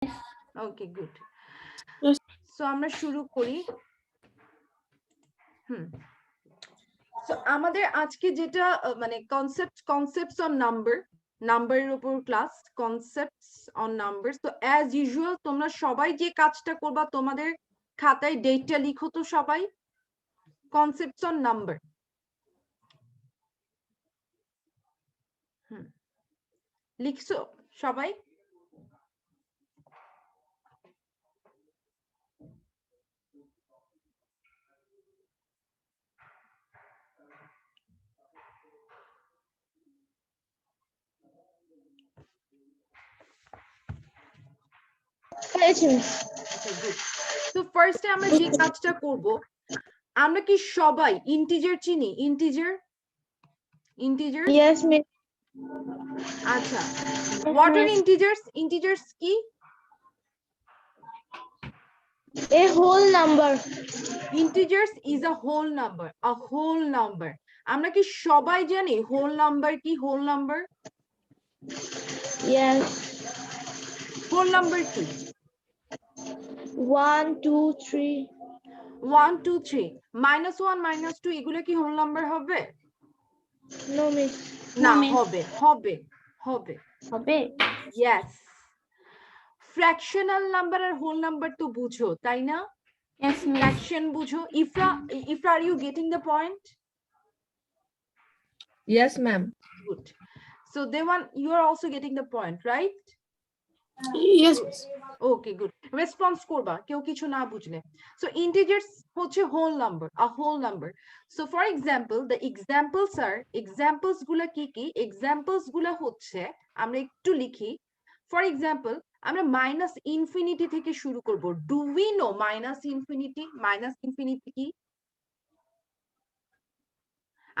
Okay, good. Yes. So আমরা শুরু করি। সো আমাদের আজকে যেটা মানে কনসেপ্টস অন নাম্বারের উপর ক্লাস, কনসেপ্টস অন নাম্বার। তো অ্যাজ ইউজুয়াল তোমরা সবাই যে কাজটা করবা, তোমাদের খাতায় ডেটটা লিখো তো সবাই, কনসেপ্টস অন নাম্বার। লিখছো সবাই? তো ফার্স্টে আমরা যে কাজটা করব, আমরা কি সবাই ইন্টিজার চিনি? Integer Yes, miss. আচ্ছা, হোয়াট আর ইন্টিজার্স কি? A whole number. Integers is a whole number. আমরা কি সবাই জানি হোল নাম্বার কি? Whole number, Yes. Whole number কি? 1, 2, 3. 1 2 3 -1 -2 এগুলো কি হোল নাম্বার হবে? No, miss. না, No, miss. হবে। Yes. ফ্র্যাকশনাল নাম্বার আর হোল নাম্বার তো বুঝো, তাই না? Yes, miss. ফ্র্যাকশন বুঝো। Ifra, are you getting the point? Yes, ma'am. Good. So Devan, you are also getting the point, right? Yes, miss. Okay, good. Response করবা কেউ কিছু না বুঝলে। So integers হচ্ছে whole number, a whole number. So for example, the examples গুলা কি কি? Examples গুলা হচ্ছে, আমরা একটু লিখি। For example, আমরা মাইনাস ইনফিনিটি থেকে শুরু করব। Do we know minus infinity? Minus infinity কি?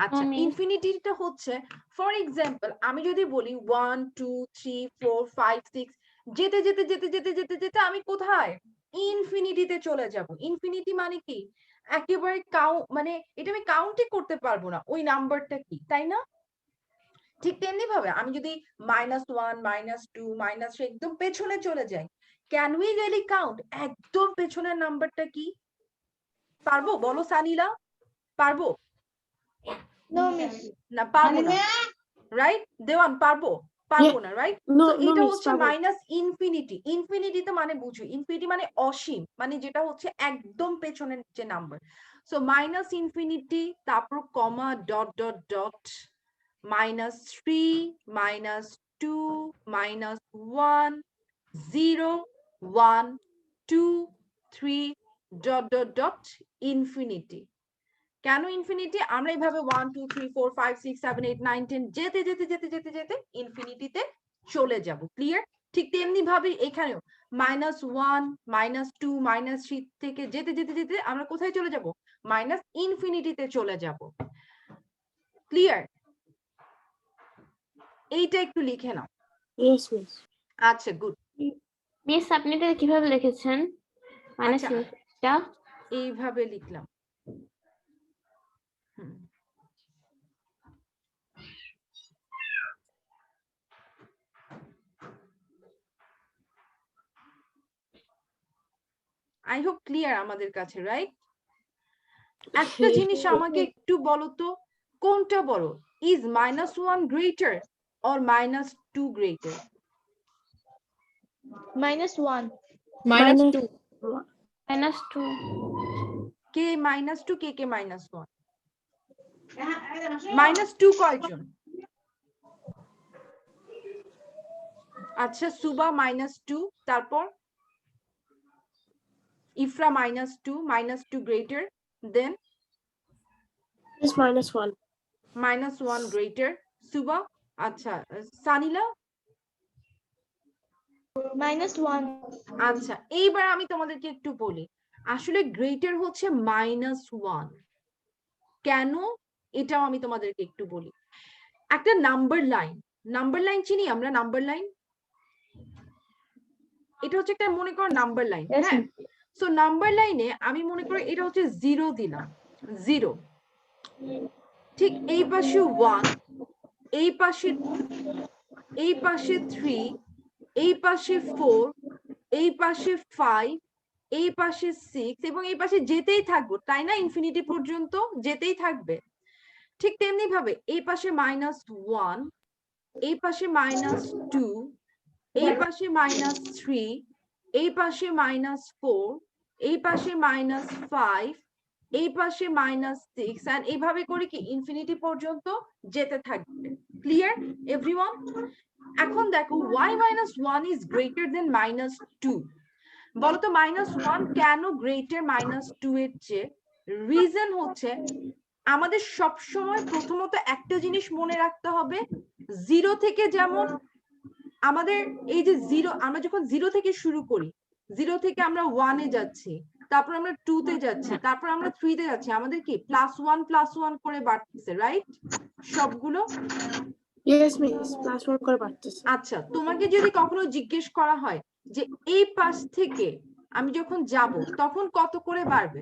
আচ্ছা, ইনফিনিটিটা হচ্ছে, ফর এক্সাম্পল আমি যদি বলি 1 2 3 4 5 6, যেতে যেতে যেতে যেতে যেতে যেতে আমি কোথায়? ইনফিনিটিতে চলে যাব। ইনফিনিটি মানে কি? একেবারে মানে এটা আমি কাউন্টই করতে পারবো না ওই নাম্বারটা কি, তাই না? ঠিক তেমনি ভাবে আমি যদি -1 -2 -3 একদম পেছনে চলে যাই, ক্যান উই রিয়েলি কাউন্ট একদম পেছনের নাম্বারটা কি? পারবো? বলো সানিলা, পারবো? No, miss. না, পারবো না, রাইট? দেওয়ান, পারবো না, রাইট? তো এটা হচ্ছে মাইনাস ইনফিনিটি। ইনফিনিটি তো মানে বুঝো, ইনফিনিটি মানে অসীম, মানে যেটা হচ্ছে একদম পেছনের যে নাম্বার। সো মাইনাস ইনফিনিটি, তারপর comma, dot dot dot, -3 -2 -1 0 1 2 3 dot dot dot infinity. কেন ইনফিনিটি? আমরা এইভাবে 1 2 3 4 5 6 7 8 9 10 যেতে যেতে যেতে যেতে যেতে ইনফিনিটিতে চলে যাব। ক্লিয়ার? ঠিক তেমনি ভাবে এখানেও -1 -2 -3 থেকে যেতে যেতে যেতে আমরা কোথায় চলে যাব? মাইনাস ইনফিনিটিতে চলে যাব। ক্লিয়ার? এইটা একটু লিখে নাও। Yes, miss. আচ্ছা, গুড। মিস আপনি এটা কিভাবে লিখেছেন? মাইনাস আচ্ছা, ইনফিনিটিটা এইভাবে লিখলাম। আই হোপ ক্লিয়ার আমাদের কাছে, রাইট? একটা জিনিস আমাকে একটু বলো তো, কোনটা বড়? Is -1 greater or -2 greater? -1. -2. -2 কে -2, কে কে -1? -2 কয়জন? আচ্ছা, সুবা -2, তারপর Ifra -2, -2 greater, then It's -1. -1 greater, সুবা। আচ্ছা, সানিলা? -1. আচ্ছা, এইবার আমি তোমাদেরকে একটু বলি, আসলে গ্রেটার হচ্ছে -1। কেন? এটাও আমি তোমাদেরকে একটু বলি। একটা নাম্বার লাইন চিনি আমরা, নাম্বার লাইন। এটা হচ্ছে একটা, মনে করো, নাম্বার লাইন, হ্যাঁ? সো নাম্বার লাইনে আমি মনে করি এটা হচ্ছে 0 দিলাম, 0। ঠিক এই পাশে 1, এই পাশে 3, এই পাশে 4, এই পাশে 5, এই পাশে 6 এবং এই পাশে যেতেই থাকবো, তাই না? ইনফিনিটি পর্যন্ত যেতেই থাকবে। ঠিক তেমনি ভাবে এই পাশে -1, এই পাশে -2, এই পাশে -3, এই পাশে -4, এই পাশে -5, এই পাশে -6 এন্ড এইভাবে করে কি ইনফিনিটি পর্যন্ত যেতে থাকবে। Clear everyone? এখন দেখো y -1 is greater than -2. বলতো -1 কেন গ্রেটার -2 এর চেয়ে? রিজন হচ্ছে আমাদের সব সময় প্রথমত একটা জিনিস মনে রাখতে হবে, 0 থেকে যেমন আমাদের এই যে 0, আমরা যখন 0 থেকে শুরু করি, 0 থেকে আমরা 1 এ যাচ্ছি, তারপর আমরা 2 তে যাচ্ছি, তারপর আমরা 3 তে যাচ্ছি, আমাদের কি +1 করে বাড়তেছে, রাইট? সবগুলো Yes, miss. +1 করে বাড়তেছে। আচ্ছা, তোমাকে যদি কখনো জিজ্ঞেস করা হয় যে এই পাশ থেকে আমি যখন যাব তখন কত করে বাড়বে?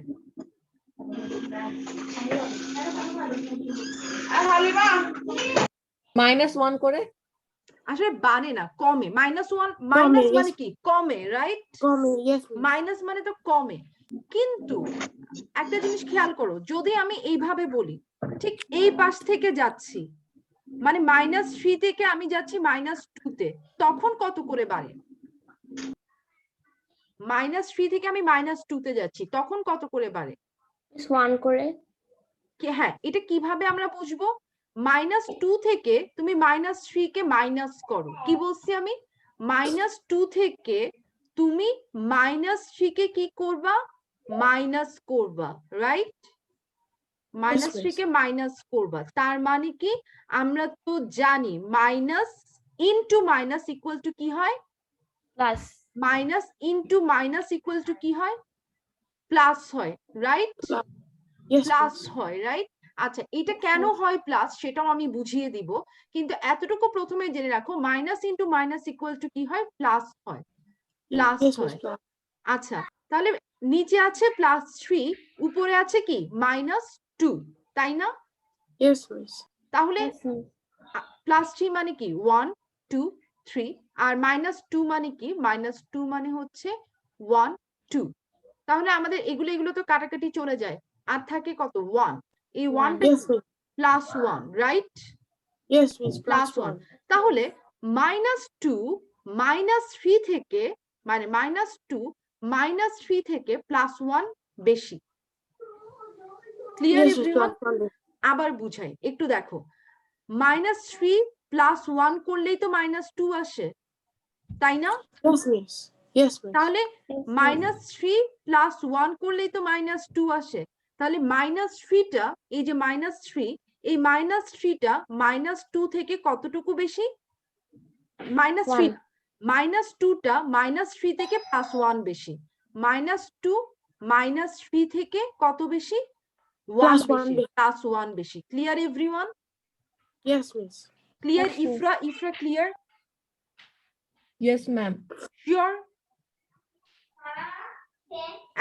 -1 করে। আসলে বাড়ে না, কমে। -1 কমে, মাইনাস yes. মানে কি? কমে, রাইট? কমে, yes, miss. মাইনাস মানে তো কমে। কিন্তু একটা জিনিস খেয়াল করো, যদি আমি এইভাবে বলি, ঠিক এই পাশ থেকে যাচ্ছি, মানে -3 থেকে আমি যাচ্ছি -2 তে, তখন কত করে বাড়ে? -3 থেকে আমি -2 তে যাচ্ছি, তখন কত করে বাড়ে? 1 করে। হ্যাঁ, এটা কিভাবে আমরা বুঝবো? -2 থেকে তুমি -3 কে মাইনাস করো। কি বলছি আমি? -2 থেকে তুমি -3 কে কি করবা? মাইনাস করবা, রাইট? -3 কে মাইনাস করবা, তার মানে কি আমরা তো জানি minus into minus equal to কি হয়? Plus. Minus into minus equal to কি হয়? প্লাস হয়, রাইট? Yes, plus miss. হয়, রাইট? আচ্ছা, এটা কেন হয় প্লাস সেটাও আমি বুঝিয়ে দিব, কিন্তু এতটুকু প্রথমে জেনে রাখো, minus into minus equal to কি হয়? প্লাস হয়, প্লাস Yes, হয়। miss. Plus. আচ্ছা, তাহলে নিচে আছে +3, উপরে আছে কি? -2, তাই না? Yes, miss. তাহলে Yes, miss. +3 মানে কি? 1 2 3, আর -2 মানে কি? -2 মানে হচ্ছে 1 2। তাহলে আমাদের এগুলো তো কাটাকাটি চলে যায়, আর থাকে কত? 1। এই 1টা Yes, miss. +1, right? Yes, miss. +1। +1. তাহলে -2 -3 থেকে, মানে -2 -3 থেকে +1 বেশি। Clear Yes, miss. এভরিওয়ান? +1. আবার বুঝাই, একটু দেখো, -3 +1 করলেই তো -2 আসে, তাই না? Yes, miss. Yes, miss. তাহলে Yes, miss. -3 +1 করলেই তো -2 আসে। তাহলে -3টা, এই যে -3, এই -3টা -2 থেকে কতটুকু বেশি? -3, 2টা -3 থেকে +1 বেশি। -2 -3 থেকে কত বেশি? 1 +1 বেশি, +1 বেশি। Clear everyone? Yes, miss. Clear Yes, miss. Ifra clear? Yes, ma'am. Sure?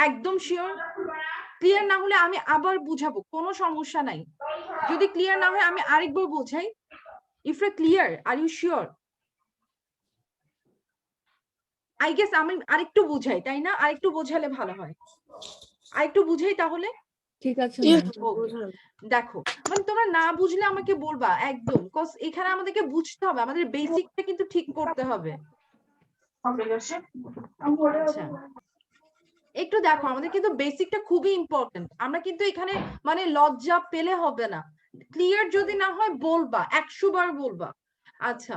একদম শিওর? ক্লিয়ার না হলে আমি আবার বুঝাবো, কোনো সমস্যা নাই। যদি ক্লিয়ার না হয় আমি আরেকবার বোঝাই। ইফরা clear? Are you sure? I guess আমি আরেকটু বুঝাই, তাই না? আরেকটু বোঝালে ভালো হয়। আরেকটু বুঝাই তাহলে। ঠিক আছে Yes, ম্যাম। miss. বুঝলাম। দেখো, মানে তোমরা না বুঝলে আমাকে বলবা একদম, কজ এখানে আমাদেরকে বুঝতে হবে, আমাদের বেসিকটা কিন্তু ঠিক করতে হবে। আচ্ছা, একটু দেখো, আমাদের কিন্তু বেসিকটা খুবই ইম্পর্টেন্ট। আমরা কিন্তু এখানে মানে লজ্জা পেলে হবে না। ক্লিয়ার যদি না হয় বলবা, 100 বার বলবা। আচ্ছা,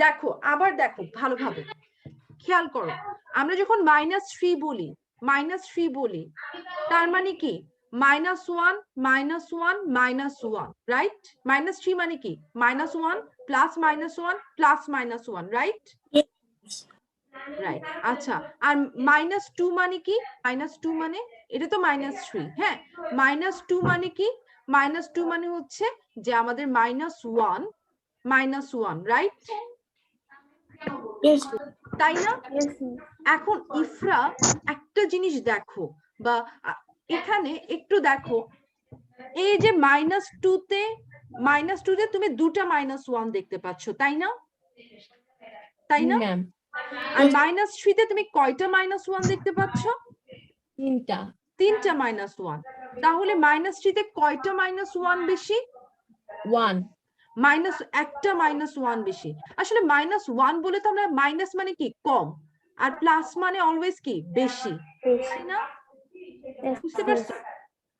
দেখো, আবার দেখো ভালোভাবে খেয়াল করো, আমরা যখন -3 বলি, -3 বলি, তার মানে কি? -1 -1 -1, রাইট? -3 মানে কি? -1 plus -1 plus -1, right? Yes. Right. আচ্ছা, আর -2 মানে কি? -2 মানে এটা তো -3, হ্যাঁ? -2 মানে কি? -2 মানে হচ্ছে যে আমাদের -1, রাইট? Yes, miss. তাই না? Yes, miss. এখন ইফরা একটা জিনিস দেখো, বা এখানে একটু দেখো, এই যে -2 তে তুমি দুটা -1 দেখতে পাচ্ছ, তাই না? তাই না? ম্যাম। আর -3 তে তুমি কয়টা -1 দেখতে পাচ্ছ? তিনটা। তিনটা -1। তাহলে -3 তে কয়টা -1 বেশি? 1 একটা -1 বেশি। আসলে -1 বলে তো আমরা মাইনাস মানে কি কম, আর প্লাস মানে অলওয়েজ কি বেশি, তাই না? বুঝতে পারছো?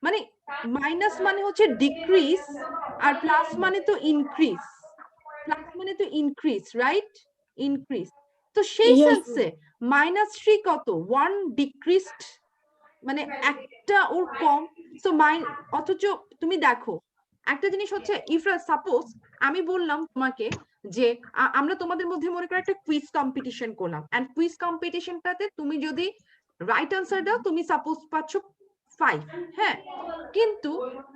মানে মাইনাস মানে হচ্ছে ডিক্রিজ, আর প্লাস মানে তো ইনক্রিজ। প্লাস মানে তো ইনক্রিজ, রাইট? ইনক্রিজ। তো সেই Yes, সেন্সে -3 কত? 1 ডিক্রিজড, মানে একটা ওর কম। সো অথচ তুমি দেখো একটা জিনিস হচ্ছে, ইফরা সাপোজ আমি বললাম তোমাকে যে আমরা তোমাদের মধ্যে মনে করো একটা কুইজ কম্পিটিশন করলাম, এন্ড কুইজ কম্পিটিশনটাতে তুমি যদি রাইট আনসার দাও তুমি সাপোজ পাচ্ছ 5, হ্যাঁ? কিন্তু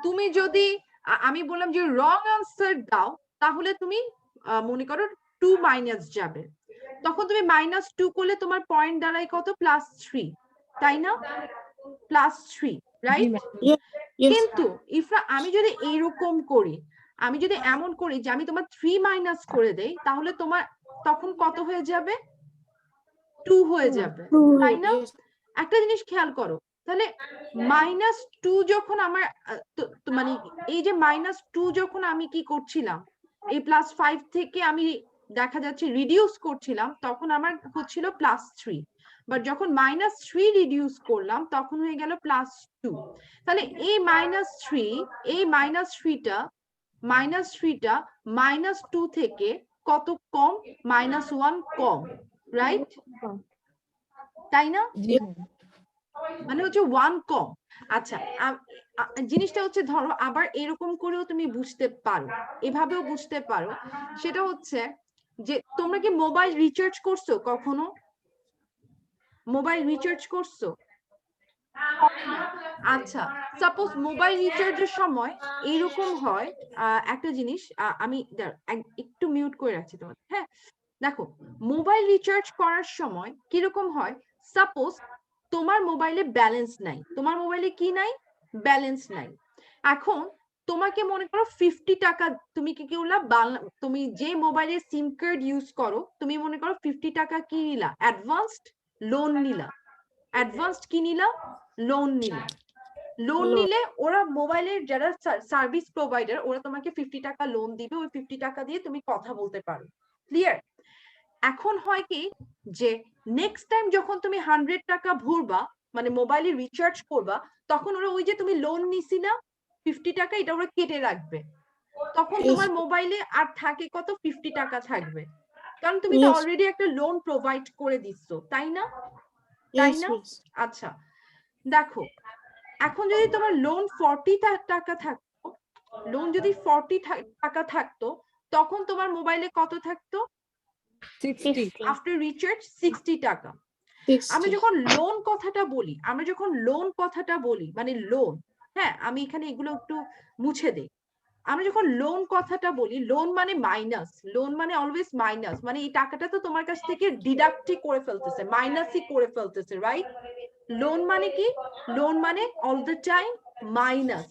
তুমি যদি আমি বললাম যে রং আনসার দাও, তাহলে তুমি মনে করো 2 মাইনাস যাবে। তখন তুমি -2 করলে তোমার পয়েন্ট দাঁড়ায় কত? +3, তাই না? +3, রাইট? yes, yes, কিন্তু ইফরা আমি যদি এইরকম করি, আমি যদি এমন করি যে আমি তোমার 3 মাইনাস করে দেই, তাহলে তোমার তখন কত হয়ে যাবে? 2 হয়ে যাবে, তাই না? yes, একটা জিনিস খেয়াল করো, তাহলে -2 যখন আমার মানে এই যে -2 যখন আমি কি করছিলাম, এই +5 থেকে আমি দেখা যাচ্ছে রিডিউস করছিলাম, তখন আমার হচ্ছিল +3, বাট যখন -3 রিডিউস করলাম তখন হয়ে গেল +2। তাহলে এই -3টা -2 থেকে কত কম? -1 কম, রাইট? তাই না? জি ম্যাম। মানে হচ্ছে 1 কম। আচ্ছা, জিনিসটা হচ্ছে ধরো আবার এরকম করেও তুমি বুঝতে পারো, এভাবেও বুঝতে পারো। সেটা হচ্ছে যে তোমরা কি মোবাইল রিচার্জ করছো কখনো? মোবাইল রিচার্জ করছো? আচ্ছা, সাপোজ মোবাইল রিচার্জের সময় এরকম হয়, একটা জিনিস আমি একটু মিউট করে রাখছি তোমার, হ্যাঁ? দেখো, মোবাইল রিচার্জ করার সময় কিরকম হয়, সাপোজ তোমার মোবাইলে ব্যালেন্স নাই, তোমার মোবাইলে কি নাই? ব্যালেন্স নাই। এখন তোমাকে মনে করো 50 টাকা, তুমি কি করলা, তুমি যে মোবাইলের সিম কার্ড ইউজ করো, তুমি মনে করো 50 টাকা কি নিলা? অ্যাডভান্সড লোন নিলা। অ্যাডভান্সড কি নিলা? লোন নিলা। লোন নিলে ওরা মোবাইলের যারা সার্ভিস প্রোভাইডার, ওরা তোমাকে 50 টাকা লোন দিবে, ওই 50 টাকা দিয়ে তুমি কথা বলতে পারো। ক্লিয়ার? এখন হয় কি যে নেক্সট টাইম যখন তুমি 100 টাকা ভরবা, মানে মোবাইলে রিচার্জ করবা, তখন ওরা ওই যে তুমি লোন নিছি না 50 টাকা, এটা ওরা কেটে রাখবে। তখন তোমার মোবাইলে আর থাকে কত? 50 টাকা থাকবে, কারণ তুমি তো অলরেডি একটা লোন প্রোভাইড করে দিচ্ছ, তাই না? তাই না? আচ্ছা, দেখো এখন যদি তোমার লোন 40 টাকা থাকতো, লোন যদি 40 টাকা থাকতো, তখন তোমার মোবাইলে কত থাকতো? 60 আফটার রিচার্জ 60 টাকা। আমরা যখন লোন কথাটা বলি, মানে লোন, হ্যাঁ আমি এখানে এগুলো একটু মুছে দেই। আমরা যখন লোন কথাটা বলি, লোন মানে মাইনাস, লোন মানে অলওয়েজ মাইনাস, মানে এই টাকাটা তো তোমার কাছ থেকে ডিডাক্টই করে ফেলতেছে, মাইনাসই করে ফেলতেছে, রাইট? লোন মানে কি? লোন মানে অল দ্য টাইম মাইনাস,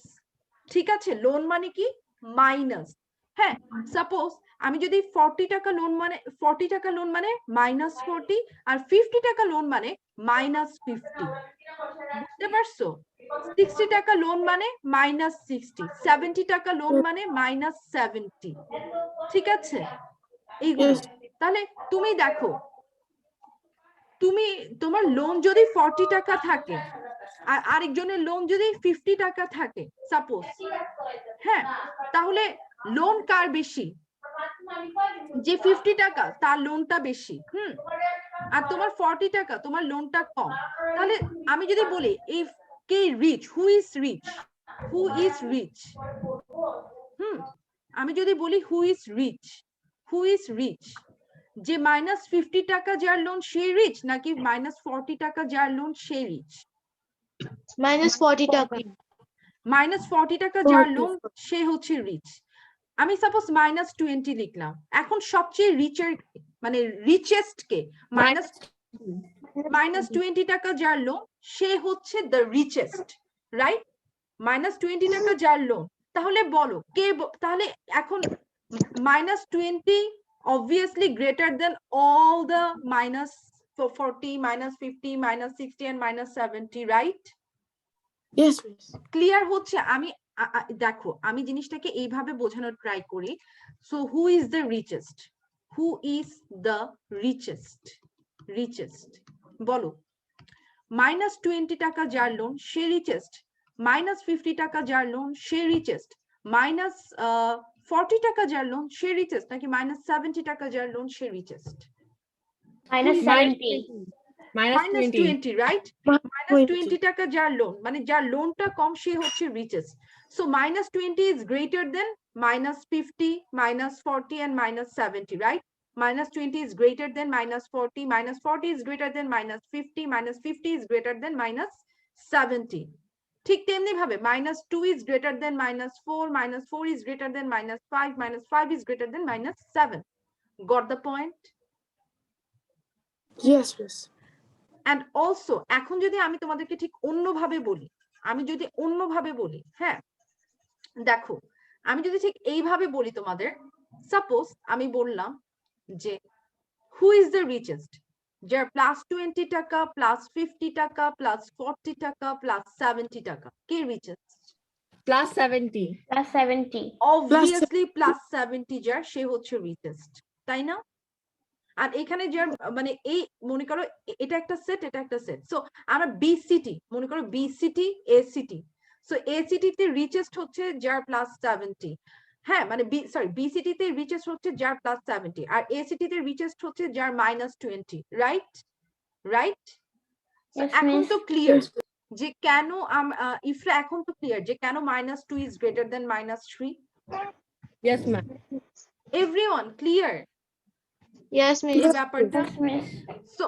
ঠিক আছে? লোন মানে কি? মাইনাস। হ্যাঁ, সাপোজ আমি যদি 40 টাকা লোন মানে -40, আর 50 টাকা লোন মানে -50, বুঝতে পারছো? 60 টাকা লোন মানে -60, 70 টাকা লোন মানে -70, ঠিক আছে? এইগুলো। তাহলে তুমি দেখো, তোমার লোন যদি 40 টাকা থাকে, আর আরেকজনের লোন যদি 50 টাকা থাকে সাপোজ, হ্যাঁ, তাহলে লোন কার বেশি? যে 50 টাকা তার লোনটা বেশি, আর তোমার 40 টাকা, তোমার লোনটা কম। তাহলে আমি যদি বলি ইফ কে রিচ, হু ইজ রিচ, আমি যদি বলি হু ইজ রিচ, যে -50 টাকা যার লোন সে রিচ, নাকি -40 টাকা যার লোন সে রিচ? -40 টাকা। -40 টাকা যার লোন সে হচ্ছে রিচ। আমি সাপোজ -20 লিখলাম। এখন সবচেয়ে রিচের, মানে রিচেস্ট কে? -20 টাকা যার লোন সে হচ্ছে দ্য রিচেস্ট, রাইট? -20 টাকা যার লোন, তাহলে বলো কে? তাহলে এখন -20 obviously greater than all the minus 40, minus 50, minus 60 and minus 70, right? Yes, miss. Clear হচ্ছে? আমি দেখো আমি জিনিসটাকে এইভাবে বোঝানোর ট্রাই করি। So who is the richest? Who is the richest? Richest বলো। -20 টাকা যার লোন সে রিচেস্ট, -50 টাকা যার লোন সে রিচেস্ট, -40 টাকা যার লোন সে রিচেস্ট, নাকি -70 টাকা যার লোন সে রিচেস্ট? -70 -20, right? -20 টাকা যার লোন, মানে যার লোনটা কম সে হচ্ছে richest. So -20 is greater than -50, -40 and -70, right? -20 is greater than -40, -40 is greater than -50, -50 is greater than -70. ঠিক তেমনি ভাবে -2 is greater than -4, -4 is greater than -5, -5 is greater than -7. Got the point? Yes, miss. And also এখন যদি আমি তোমাদেরকে ঠিক অন্যভাবে বলি, আমি যদি অন্যভাবে বলি, হ্যাঁ দেখো আমি যদি ঠিক এইভাবে বলি তোমাদের, সাপোজ আমি বললাম যে হু ইজ দ্য রিচেস্ট? যার +20 টাকা, +50 টাকা, +40 টাকা, +70 টাকা, কে রিচেস্ট? +70. +70 অবভিয়াসলি +70 যার সে হচ্ছে রিচেস্ট, তাই না? আর এখানে যার মানে এই মনে করো এটা একটা সেট, এটা একটা সেট। সো আমরা বিসিটি মনে করো, বিসিটি এসিটি। সো এসিটি তে রিচেস্ট হচ্ছে যার +70, হ্যাঁ মানে সরি বিসিটি তে রিচেস্ট হচ্ছে যার +70 আর এসিটি তে রিচেস্ট হচ্ছে যার -20, রাইট? রাইট? Yes, এখন miss. তো ক্লিয়ার যে কেন ইফরা, এখন তো ক্লিয়ার যে কেন -2 is greater than -3? Yes, ma'am. Everyone clear Yes, এই miss. ব্যাপারটা? Yes, miss. সো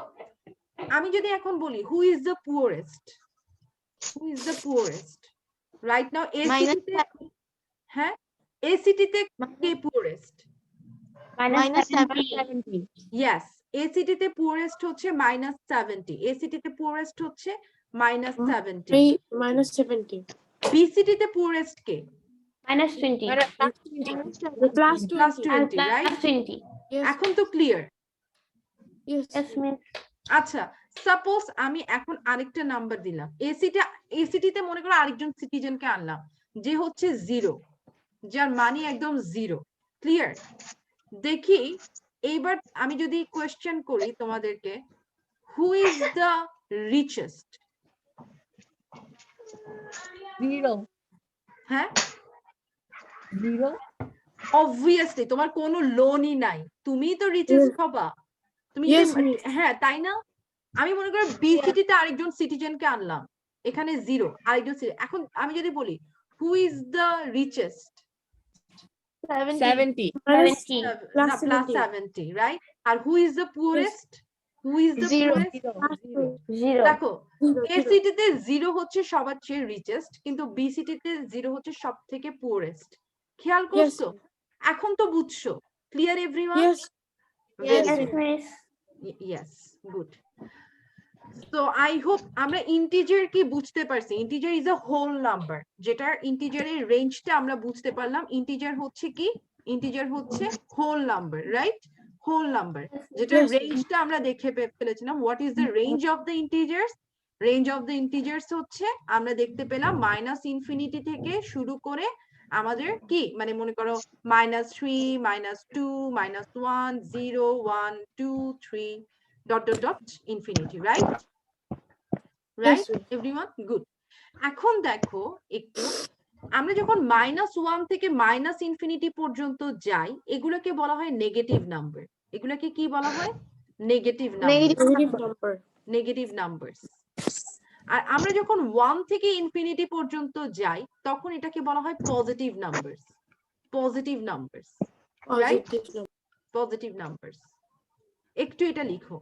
আমি যদি এখন বলি who is the poorest? Who is the poorest right now? এসিটিতে, হ্যাঁ এসিটিতে কে পুয়ারেস্ট? -70 70. ইয়েস, এসিটিতে পুয়ারেস্ট হচ্ছে -70, এসিটিতে পুয়ারেস্ট হচ্ছে -70, -70. বিসিটিতে পুয়ারেস্ট কে? -20 The +20. রাইট? +20 Yes, এখন তো ক্লিয়ার? yes. Yes, miss. আচ্ছা সাপোজ আমি এখন আরেকটা নাম্বার দিলাম, এসিটিতে মনে করো আরেকজন সিটিজেনকে আনলাম যে হচ্ছে 0, যার মানি একদম 0, ক্লিয়ার? দেখি এইবার আমি যদি কোয়েশ্চেন করি তোমাদেরকে, হু ইজ দ্য রিচেস্ট? 0. হ্যাঁ 0. অবভিয়াসলি তোমার কোনো লোনই নাই, তুমিই তো রিচেস্ট হবা, তুমি Yes, যদি miss. হ্যাঁ তাই না? আমি মনে করি বিসিটিতে আরেকজন সিটিজেনকে আনলাম, এখানে 0, আরেকজন এখন আমি যদি বলি হু ইজ দ্য রিচেস্ট? 70. 70 না +70, রাইট? আর who is the poorest? Who is the 0. Poorest? 0 দেখো এসিটিতে 0 হচ্ছে সবার চেয়ে রিচেস্ট, কিন্তু বিসিটিতে 0 হচ্ছে সব থেকে পুয়ারেস্ট। খেয়াল করছো? এখন তো বুঝছো? Clear everyone? Yes, Yes, Yes, miss. Yes, good. So I hope আমরা ইন্টিজার কি বুঝতে পারছি। Integer is a whole number, যেটার ইন্টিজারের রেঞ্জটা আমরা বুঝতে পারলাম। ইন্টিজার হচ্ছে কি? ইন্টিজার হচ্ছে whole number, right? Whole number, যেটার Yes. রেঞ্জটা আমরা দেখে ফেলেছিলাম। What is the range of the integers? Range of the integers হচ্ছে আমরা দেখতে পেলাম -ইনফিনিটি থেকে শুরু করে আমাদের কি মানে মনে করো -3, -2, -1, 0, 1, 2, 3 ... infinity, right? Right, everyone? Good. এখন দেখো একটু, আমরা যখন -1 থেকে -ইনফিনিটি পর্যন্ত যাই, এগুলোকে বলা হয় নেগেটিভ নাম্বার। এগুলোকে কি বলা হয়? Negative number, negative number. Negative numbers. আর আমরা যখন 1 থেকে ইনফিনিটি পর্যন্ত যাই, তখন এটাকে বলা হয় positive numbers. Positive numbers, right? Positive number. Positive numbers. একটু এটা লিখো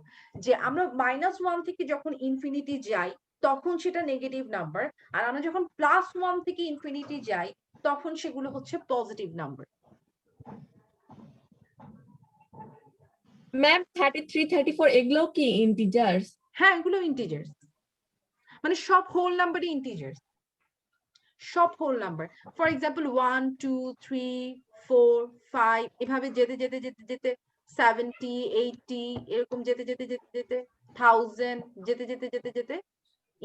যে আমরা -1 থেকে যখন ইনফিনিটি যাই তখন সেটা নেগেটিভ নাম্বার, আর আমরা যখন +1 থেকে ইনফিনিটি যাই তখন সেগুলো হচ্ছে পজিটিভ নাম্বার। ম্যাম 33, 34 এগুলো কি ইন্টিজার্স? হ্যাঁ এগুলো ইন্টিজার্স, মানে সব হোল নাম্বারই ইন্টিজার্স, সব হোল নাম্বার। ফর এক্সাম্পল 1, 2, 3, 4, 5 এভাবে যেতে যেতে যেতে যেতে 70, 80 এরকম যেতে যেতে যেতে যেতে 1000 যেতে যেতে যেতে যেতে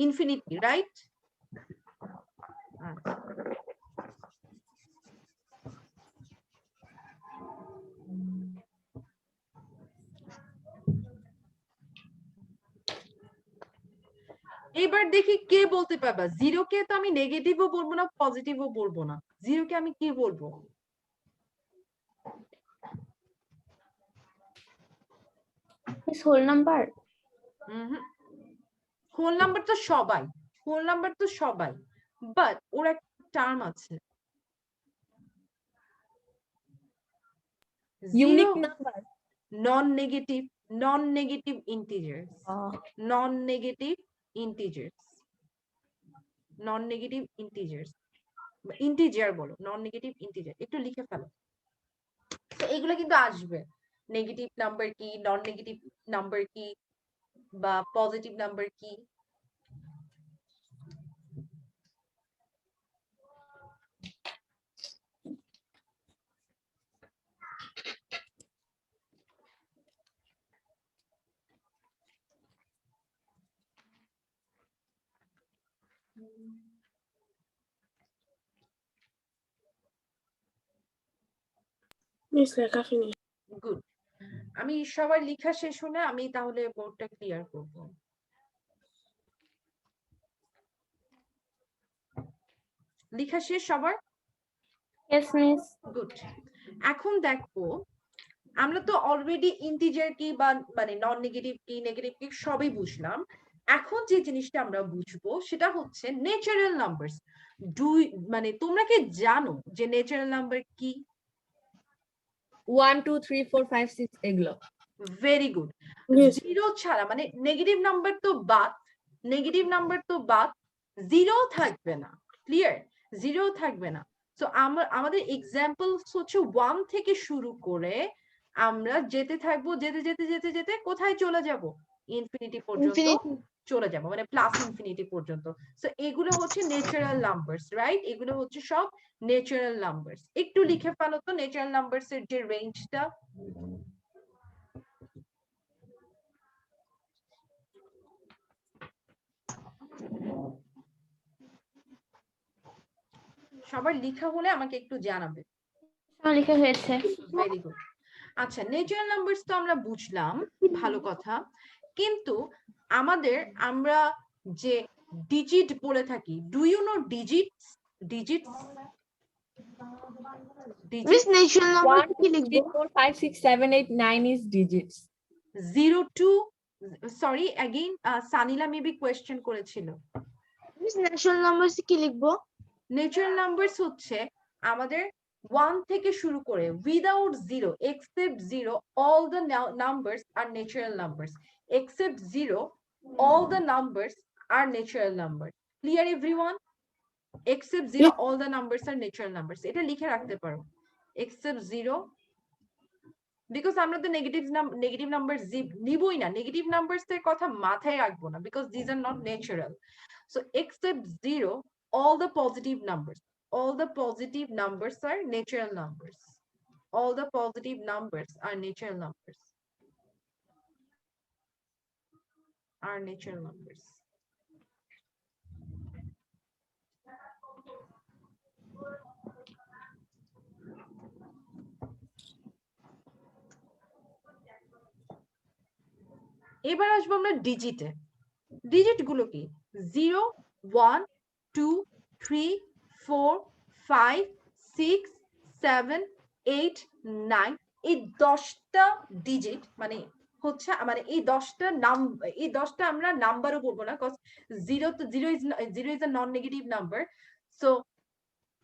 ইনফিনিটি, রাইট? এবার দেখি কে বলতে পারবা, জিরো কে তো আমি নেগেটিভও বলবো না পজিটিভও বলবো না, জিরো কে আমি কি বলবো? Whole number. হোল নাম্বার তো সবাই, হোল নাম্বার তো সবাই, বাট ওর একটা টার্ম আছে, Unique number. non-negative integers, non-negative integers, non-negative integers, integer বলো, non-negative integer, একটু লিখে ফেলো। তো এগুলো কিন্তু আসবে, নেগেটিভ নাম্বার কি, নন নেগেটিভ নাম্বার কি, বা পজিটিভ নাম্বার কি। মিস লেখা ফিনিশ। গুড, আমি সবার লেখা শেষ হলে আমি তাহলে বোর্ডটা ক্লিয়ার করব। লেখা শেষ সবার? Yes miss. গুড, এখন দেখো আমরা তো অলরেডি ইন্টিজার কি বা মানে নন নেগেটিভ কি নেগেটিভ কি সবই বুঝলাম। এখন যে জিনিসটা আমরা বুঝবো সেটা হচ্ছে ন্যাচারাল নাম্বারস। মানে তোমরা কি জানো যে ন্যাচারাল নাম্বার কি? 1 2 3 4 5 6 এগুলো। Very good. জিরো ছাড়া মানে নেগেটিভ নাম্বার তো বাদ, নেগেটিভ নাম্বার তো বাদ, জিরো থাকবে না, ক্লিয়ার? জিরো থাকবে না। তো আমাদের এক্সাম্পল হচ্ছে 1 থেকে শুরু করে আমরা যেতে থাকবো, যেতে যেতে যেতে যেতে কোথায় চলে যাব? ইনফিনিটি পর্যন্ত চলে যাব, মানে প্লাস ইনফিনিটি পর্যন্ত। সো এগুলো হচ্ছে ন্যাচারাল নাম্বারস, রাইট? এগুলো হচ্ছে সব ন্যাচারাল নাম্বারস। একটু লিখে ফেলো তো ন্যাচারাল নাম্বারস এর যে রেঞ্জটা। সবার লেখা হলে আমাকে একটু জানাবে। আমার লেখা হয়েছে। Very good. আচ্ছা, ন্যাচারাল নাম্বারস তো আমরা বুঝলাম, ভালো কথা, কিন্তু আমরা যে ডিজিট বলে থাকি, do you know digits? Digits miss natural number 1 কি 2 লিখবো? 3 4 5 6 7 8 9 is digits. 0 to sorry again Sanila maybe question করেছিল। মিস ন্যাচারাল নাম্বার কি লিখবো? ন্যাচারাল নাম্বারস হচ্ছে আমাদের 1 থেকে শুরু করে without zero, except zero, all the numbers are natural numbers. Except zero, all the numbers are natural number. Clear everyone? Except zero, all the numbers are natural numbers, এটা লিখে রাখতে পারো। এক্সেপ্ট জিরো, বিকজ আমরা তো negative number নিবই না, negative numbers এর কথা মাথায় রাখবো না, because this are not natural. So except zero, all the positive numbers, all the positive numbers are natural numbers, all the positive numbers are natural numbers, are natural numbers. এবার আসবো আমরা ডিজিটে। Digit গুলো কি? 0 1 2 3 4 5 6 7 8 9, এই 10টা ডিজিট মানে হচ্ছে মানে এই 10টা এই 10টা আমরা নাম্বারও বলবো না, cos zero is a non negative number. So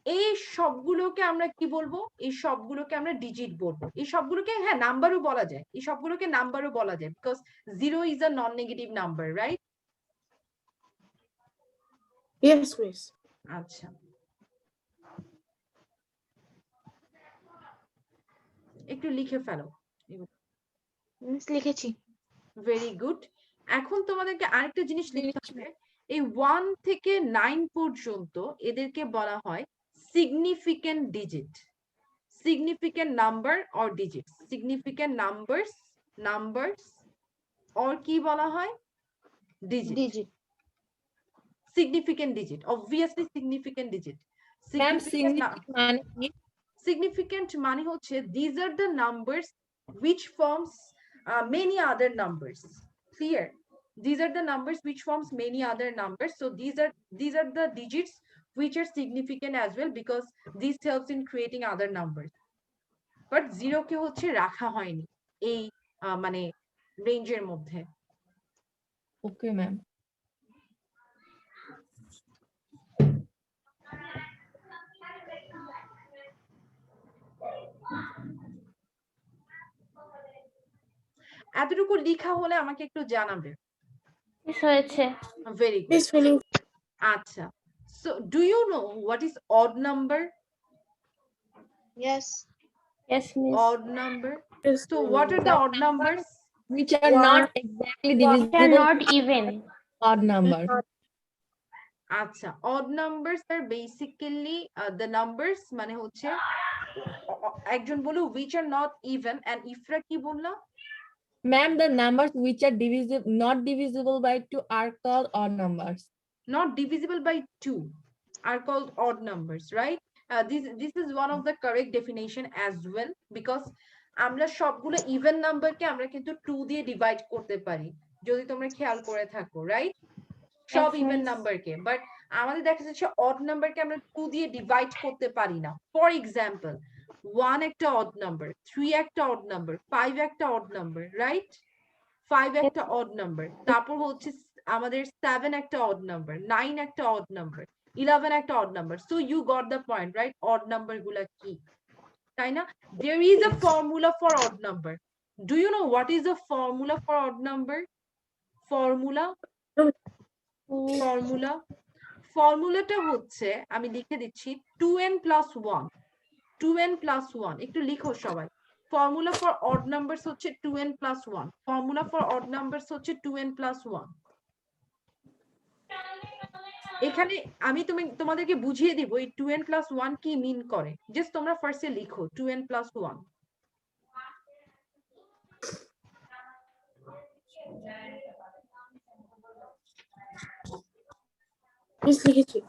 এই সবগুলোকে আমরা কি বলবো? এই সবগুলোকে আমরা ডিজিট বলবো। এই সবগুলোকে হ্যাঁ নাম্বারও বলা যায়, এই সবগুলোকে নাম্বারও বলা যায়, because zero is a non negative number, right? Yes, miss. আচ্ছা, একটু লিখে ফেলো। মিস লিখেছি। Very good. এখন তোমাদেরকে আরেকটা জিনিস লিখতে হবে, এই 1 থেকে 9 পর্যন্ত এদেরকে বলা হয় significant digit. significant number or digits, significant numbers or কি বলা হয় digit, Digit. significant digit, obviously significant digit. Ma'am, Significant মানে হচ্ছে these are the numbers which forms many other numbers. Clear? These are the numbers which forms many other numbers. So these are the digits which are significant as well because this helps in creating other numbers. But zero কে হচ্ছে রাখা হয়নি এই মানে রেঞ্জের মধ্যে. Okay, ma'am. এতটুকু লেখা হলে আমাকে একটু জানাবে. হয়েছে। Very good. Miss Feeling. আচ্ছা. So do you know what is odd number? Yes. Yes, miss. Odd number. Yes, So what are the odd numbers? Which are not exactly They are divisible not even. odd number. আচ্ছা, odd numbers are basically the numbers মানে হচ্ছে একজন বলো which are not even and Ifra কি বললা? Ma'am, the numbers which are not divisible by 2 are called odd numbers. Not divisible by 2 are called odd numbers, right? This is one of the correct definition as well because আমরা সবগুলো even number কে আমরা কিন্তু 2 দিয়ে divide করতে পারি যদি তোমরা খেয়াল করে থাকো, right? সব even number কে, but আমাদের দেখা যাচ্ছে odd number কে আমরা 2 দিয়ে divide করতে পারি না. For example, 1 একটা odd number, 3 একটা odd number, 5 একটা odd number, right? 5 একটা odd number, তারপর হচ্ছে আমাদের 7 একটা odd number, 9 একটা odd number, 11 একটা odd number. So you got the point, right? Odd number গুলা কি, তাই না? There is a formula for odd number. Do you know what is the formula for odd number? ফর্মুলাটা হচ্ছে আমি লিখে দিচ্ছি 2n plus 1. 2n plus 1 একটু লিখো সবাই. ফর্মুলা ফর অড নাম্বারস হচ্ছে 2n plus 1. Formula for odd numbers হচ্ছে 2n plus 1. এখানে আমি তোমাদেরকে বুঝিয়ে দিব এই 2n plus 1 কি মিন করে. জাস্ট তোমরা ফার্স্টে লিখো 2n plus 1. Miss লিখেছি।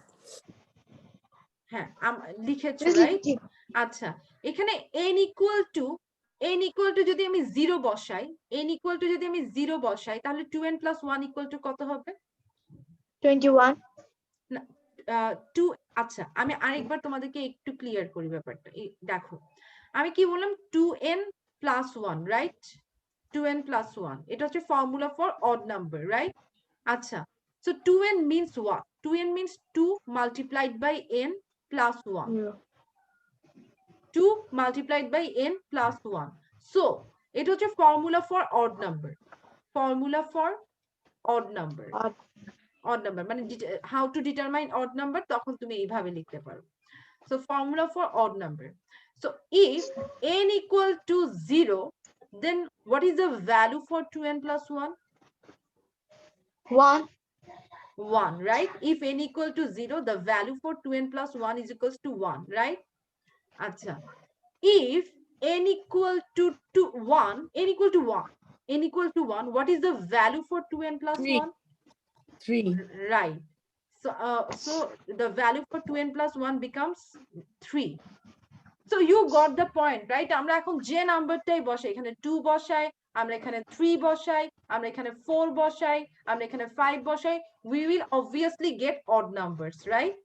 হ্যাঁ লিখেছো, রাইট? আচ্ছা, এখানে n equal to যদি আমি 0 বসাই, n equal to যদি আমি 0 বসাই তাহলে 2n plus 1 equal to কত হবে? 21. না 2. আচ্ছা, আমি আরেকবার তোমাদেরকে একটু ক্লিয়ার করি ব্যাপারটা. দেখো আমি কি বললাম 2n plus 1, right? 2n plus 1 এটা হচ্ছে formula for odd number, right? আচ্ছা, so 2n means what? 2n means 2 multiplied by n plus 1. 2 multiplied by n plus 1. So এটা হচ্ছে formula for odd number. Formula for odd number. odd number মানে how to determine odd number তখন তুমি এইভাবে লিখতে পারো. So formula for odd number. So if n equal to 0, then what is the value for 2n plus 1? 1. 1, right? If n equal to 0, the value for 2n plus 1 is equals to 1, right? Acha. If n equal to 1, n equal to 1, n equal to 1, what is the value for 2n plus 1? 3. Right. So the value for 2n plus 1 becomes 3. So you got the point, right? আমরা এখন যে নাম্বারটাই বসাই, এখানে 2 বসাই, আমরা এখানে 3 বসাই, আমরা এখানে 4 বসাই, আমরা এখানে 5 বসাই, we will obviously get odd numbers, right?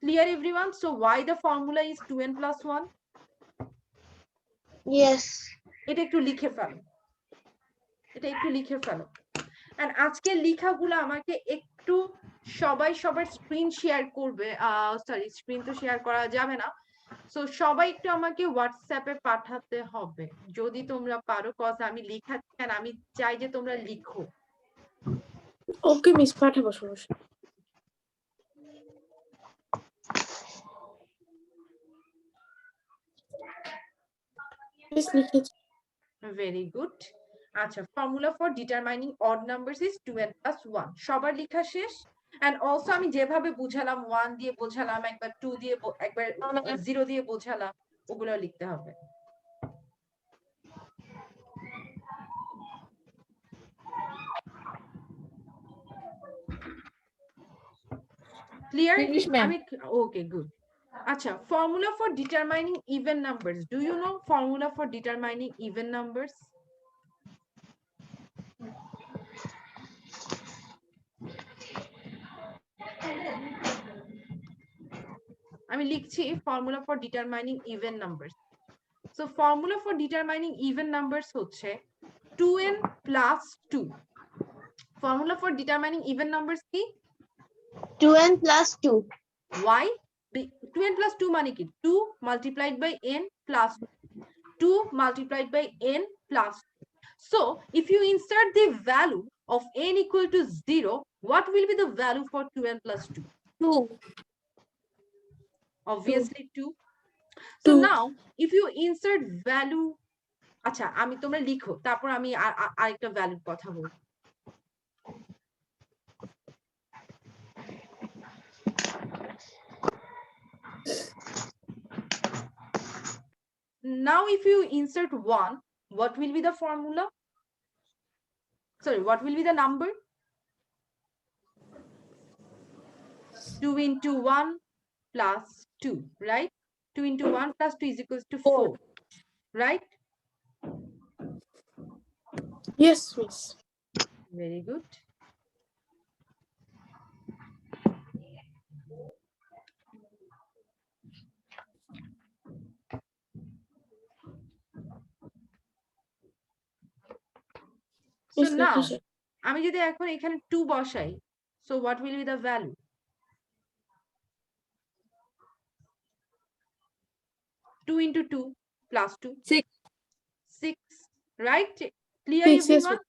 Clear everyone? So why the formula is 2n plus 1? Yes. এটা একটু লিখে ফেলো. And আজকের লেখাগুলো আমাকে একটু সবার স্ক্রিন শেয়ার করবে. সরি, স্ক্রিন তো শেয়ার করা যাবে না. সো সবাই একটু আমাকে হোয়াটসঅ্যাপে পাঠাতে হবে যদি তোমরা পারো, কজ আমি লেখাচ্ছি আর আমি চাই যে তোমরা লিখো. ওকে মিস, পাঠাবো, সমস্যা। মিস লিখেছি। Very good. আচ্ছা, formula for determining odd numbers is 2n plus 1. সবার লেখা শেষ? এন্ড অলসো আমি যেভাবে বুঝালাম 1 দিয়ে বোঝালাম, একবার 2 দিয়ে, একবার 0 দিয়ে বোঝালাম, ওগুলো লিখতে হবে। Clear? Finish, ma'am. Okay, good. Acha, formula for determining even numbers. Do you know formula for determining even numbers? আমি লিখছি formula for determining even numbers. So formula for determining even numbers হচ্ছে 2n plus 2. Formula for determining even numbers কি? 2n plus 2. Why? 2n plus 2 মানে কি? 2 multiplied by n plus 2 multiplied by n plus 2. So if you insert the value of n equal to 0, what will be the value for 2n plus 2? 2. Obviously 2. So 2. now if you insert value, আচ্ছা আমি তোমরা লিখো, তারপর আমি আরেকটা ভ্যালুর কথা বলবো। Now if you insert 1, what will be the formula? Sorry, what will be the number? 2 into 1 plus 2, right? 2 into 1 plus 2 is equals to 4, right? Yes, miss. Very good. So Miss now লিখেছে। আমি যদি এখন এখানে 2 বসাই, so what will be the value? 2 into 2 plus 2. 6. 6, right? Clear 6, yes, everyone?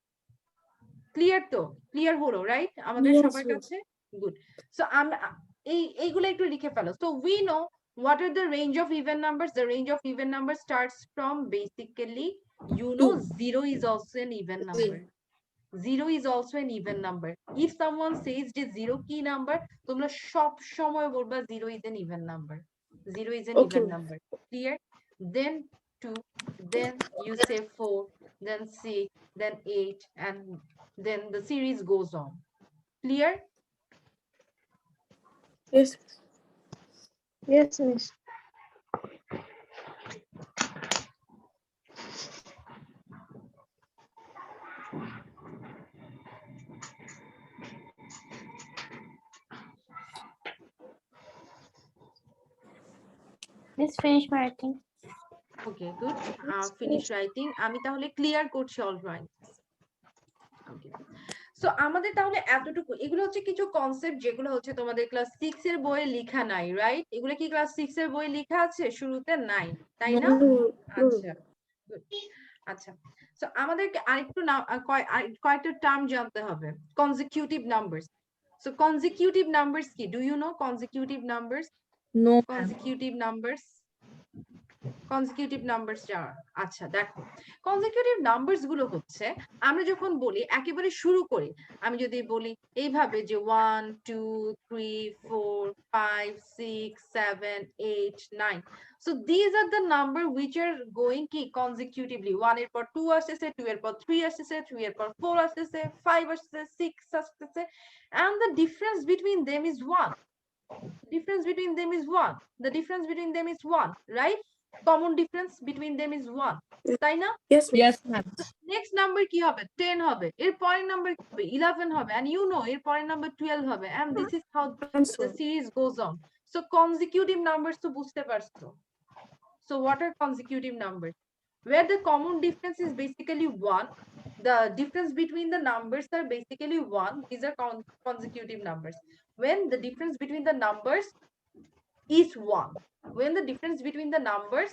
Clear তো? Clear হলো, right? আমাদের Yes, সবার miss. কাছে? Good. So এইগুলো একটু লিখে ফেলো. So we know what are the range of even numbers. The range of even numbers starts from basically, you know, 0 is also an even number. 0 is also an even number. If someone says যে 0 কি number, তোমরা সব সময় বলবা 0 is an even number. 0 is an Okay, even ma'am. number. Clear? Then 2, then you say 4, then 6, then 8, and then the series goes on. Clear? Yes. Yes, miss. Let's finish my writing. Okay, good. Finish writing. আমি তাহলে clear করছি all right. Okay. So আমাদের তাহলে এতটুকু, এগুলো হচ্ছে কিছু concept যেগুলো হচ্ছে তোমাদের ক্লাস 6 এর বইয়ে লেখা নাই, রাইট? এগুলো কি ক্লাস 6 এর বইয়ে লেখা আছে? শুরুতে নাই, তাই না? আচ্ছা, good. আচ্ছা, সো আমাদেরকে আরেকটু নাম কয়েকটা টার্ম জানতে হবে। Consecutive numbers. So consecutive numbers কি? Do you know consecutive numbers? No, ma'am. Consecutive numbers, consecutive numbers যারা, আচ্ছা দেখো, কনজিকিউটিভ নাম্বারস গুলো হচ্ছে আমরা যখন বলি একেবারে শুরু করি, আমি যদি বলি এইভাবে যে 1 2 3 4 5 6 7 8 9, so these are the number which are going কি consecutively, 1 এর পর 2 আসতেছে, 2 এর পর 3 আসতেছে, 3 এর পর 4 আসতেছে, 5 আসতেছে, 6 আসতেছে, and the difference between them is 1. Difference between them is 1. The difference between them is 1, right? Common difference between them is 1. তাই না? Yes, miss. Yes, ma'am. Next number কি হবে? 10 হবে। এর পরের নাম্বার কি হবে? 11 হবে। And you know এর পরের নাম্বার 12 হবে। And this is how the series goes on. So consecutive numbers তো বুঝতে পারছো। So what are consecutive numbers? Where the common difference is basically 1. The difference between the numbers are basically 1. These are consecutive numbers. When the difference between the numbers is 1. When the difference between the numbers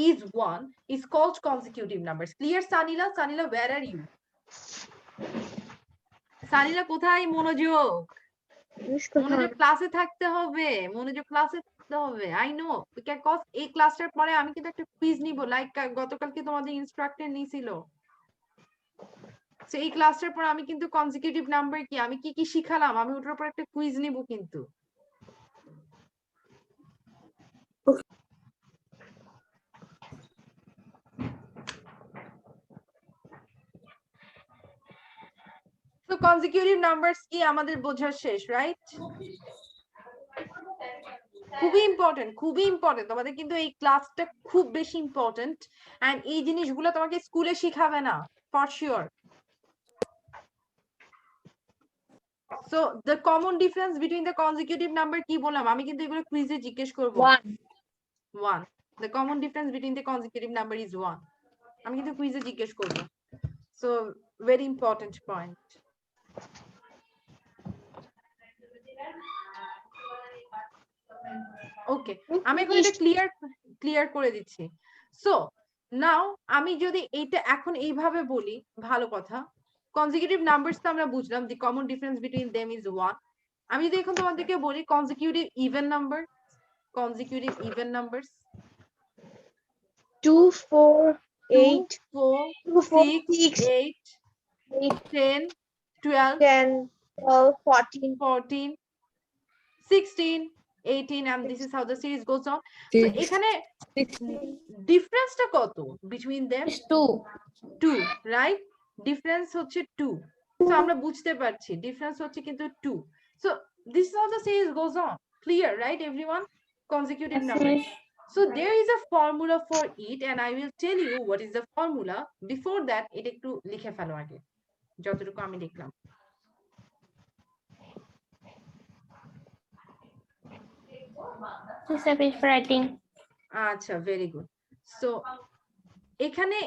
is 1 is called consecutive numbers. Clear, Sanila? Sanila, where are you? Sanila, কোথায় মনোযোগ? মনোযোগ ক্লাসে থাকতে হবে, মনোযোগ ক্লাসে থাকতে হবে। আই নো, বিকজ এই ক্লাসটার পরে আমি কিন্তু একটা কুইজ নিব, লাইক গতকালকে তোমাদের ইনস্ট্রাক্টর নিছিল। সো এই ক্লাসটার পর আমি কিন্তু কনজিকিউটিভ নাম্বার কি, আমি কি কি শিখালাম, আমি ওটার উপর একটা কুইজ নিব কিন্তু। তো কনজিকিউটিভ নাম্বারস কি আমাদের বোঝার শেষ, রাইট? খুবই ইম্পর্টেন্ট তোমাদের কিন্তু এই ক্লাসটা খুব বেশি ইম্পর্টেন্ট, এন্ড এই জিনিসগুলো তোমাকে স্কুলে শিখাবে না for sure. So the common difference between the consecutive number কি বললাম, আমি কিন্তু এগুলো কুইজে জিজ্ঞেস করব। 1 the common difference between the consecutive number is 1, আমি কিন্তু কুইজে জিজ্ঞেস করব। So very important point. Okay, আমি এখন এটা ক্লিয়ার করে দিচ্ছি। সো নাও আমি যদি এইটা এখন এইভাবে বলি, ভালো কথা, কনজিকিউটিভ নাম্বারস তো আমরা বুঝলাম, দি common difference between them is 1। আমি যদি এখন তোমাদেরকে বলি consecutive even numbers 2, 4, 8, 4 2, 4, 6 8 10 12 10, 12, 14. 14 16 18 and this is how the series goes on. So এখানে ডিফারেন্সটা কত between them? 2, right? ডিফারেন্স হচ্ছে 2। সো আমরা বুঝতে পারছি ডিফারেন্স হচ্ছে কিন্তু 2। So this is how the series goes on. Clear, right everyone? Consecutive numbers. So there is a formula for it and I will tell you what is the formula. Before that এটা একটু লিখে ফেলো আগে যতটুকু আমি দেখলাম। আচ্ছা, very good. So এখানে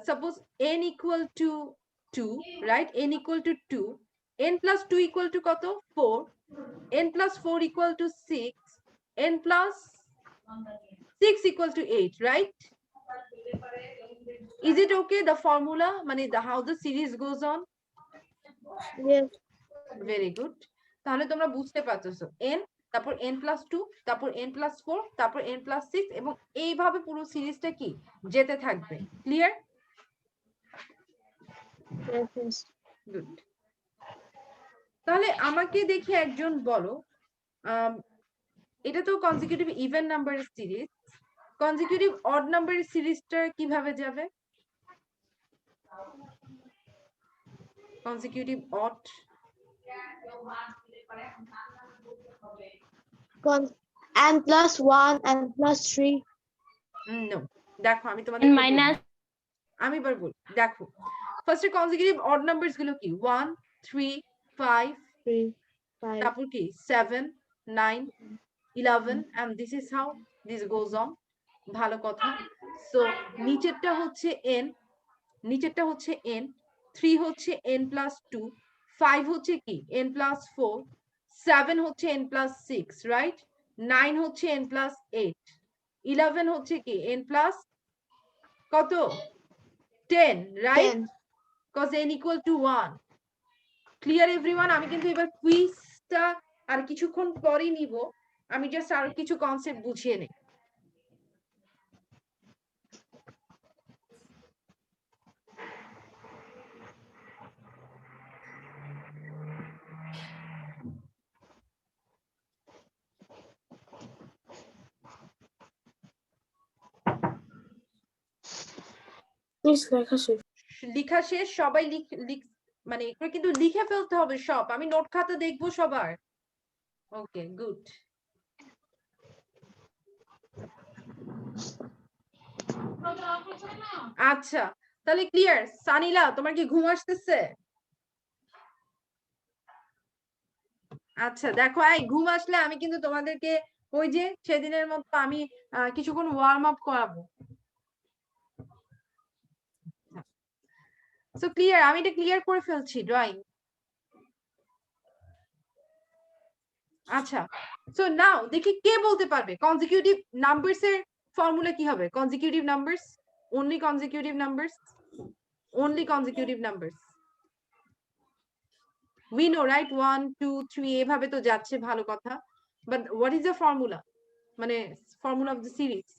suppose n equal to 2, right? n equal to 2, n plus 2 equal to কত? 4, n plus 4 equal to 6, n plus 6 equal to 8, right? Is it okay, the formula, মানে how the series goes on? Yes. Very good. তাহলে তোমরা বুঝতে পারতেছো n, তারপর n plus 2, তারপর n plus 4, তারপর n plus 6 এবং এইভাবে পুরো সিরিজটা কি যেতে থাকবে। ক্লিয়ার? Yes. গুড। তাহলে আমাকে দেখি একজন বলো, এটা তো কনজিকিউটিভ ইভেন নাম্বারের সিরিজ, কনজিকিউটিভ অড নাম্বারের সিরিজটা কিভাবে যাবে? Consecutive odd n plus 1, n plus 3. No, দেখো আমি তোমাদের আমি এবার বলি, দেখো ফার্স্টে কনজিকিউটিভ অড নাম্বারস গুলো কি 1 3 5 3, 5. তারপর কি 7 9 11 and this is how this goes on. ভালো কথা। সো নিচেরটা হচ্ছে n, 3 হচ্ছে n plus 2, 5 হচ্ছে কি n plus 4, 7 হচ্ছে n plus 6, right? 9 হচ্ছে n plus 8, 11 হচ্ছে কি n plus কত? 10, right? 10. Because n equal to 1. Clear everyone? আমি কিন্তু এবার কুইজটা আর কিছুক্ষণ পরে নিব, আমি জাস্ট আর কিছু কনসেপ্ট বুঝিয়ে নেই। লেখা শেষ, সবাই মানে এগুলো কিন্তু লিখে ফেলতে হবে সব, আমি নোট খাতা দেখবো সবার। ওকে, গুড। আচ্ছা, তাহলে ক্লিয়ার? সানিলা, তোমার কি ঘুম আসতেছে? আচ্ছা দেখো, এই ঘুম আসলে আমি কিন্তু তোমাদেরকে ওই যে সেদিনের মতো আমি কিছুক্ষণ ওয়ার্ম আপ করাবো। So clear? আমি এটা ক্লিয়ার করে ফেলছি ড্রয়িং। আচ্ছা, সো নাও দেখি কে বলতে পারবে কনজিকিউটিভ নাম্বারস এর ফর্মুলা কি হবে? Consecutive numbers, only consecutive numbers, only consecutive numbers. We know, right? 1 2 3 এভাবে তো যাচ্ছে, ভালো কথা, but what is the formula, মানে formula of the series?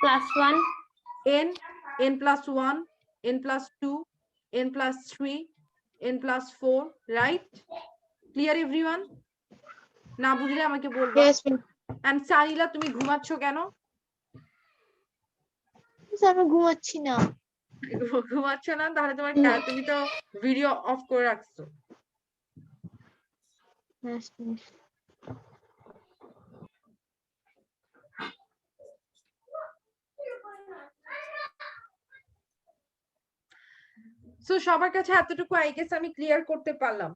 plus 1, n plus 1, n plus 2, n plus 3, n plus 4, right? Clear everyone? না বুঝলে আমাকে বলবা। Yes, miss. and সানিলা, তুমি ঘুমাচ্ছ কেন? আমি ঘুমাচ্ছি না। ঘুমাচ্ছ না তাহলে তুমি তো ভিডিও অফ করে রাখছো। Yes, miss. সো সবার কাছে এতটুকু আই গেস আমি ক্লিয়ার করতে পারলাম।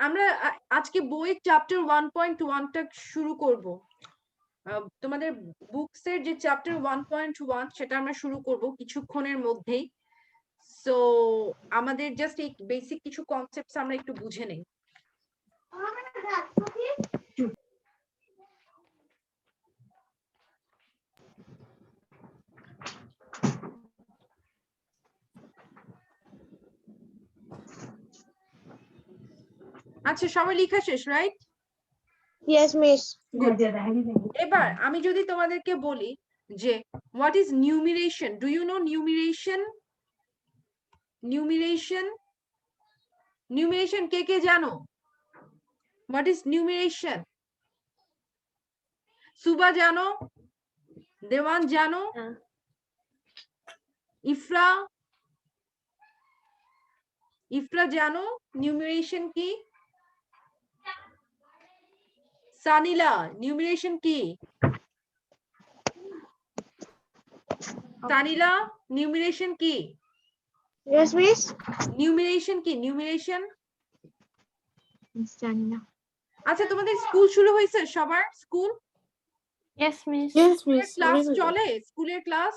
আমরা আজকে বইয়ের চ্যাপ্টার 1.1টা শুরু করব। তোমাদের বুকস এর যে চ্যাপ্টার 1.1 সেটা আমরা শুরু করব কিছুক্ষণের মধ্যেই। সো আমাদের জাস্ট এই বেসিক কিছু কনসেপ্টস আমরা একটু বুঝে নেই। আচ্ছা সবাই লেখা শেষ, রাইট? Yes, miss. এবার আমি যদি তোমাদেরকে বলি যে what is numeration, do you know numeration? Numeration numeration কে কে জানো? What is নিউমিরেশন? সুবা জানো? দেওয়ান জানো? হ্যাঁ। ইফরা জানো নিউমিরেশন কি? সানিলা নিউমিরেশন কি? সানিলা নিউমিরেশন কি? Yes, miss. নিউমিরেশন কি? নিউমিরেশন Miss Janina. আচ্ছা তোমাদের স্কুল শুরু হয়েছে সবার? School Yes, miss. Yes, miss. Class Really good. চলে? স্কুলের ক্লাস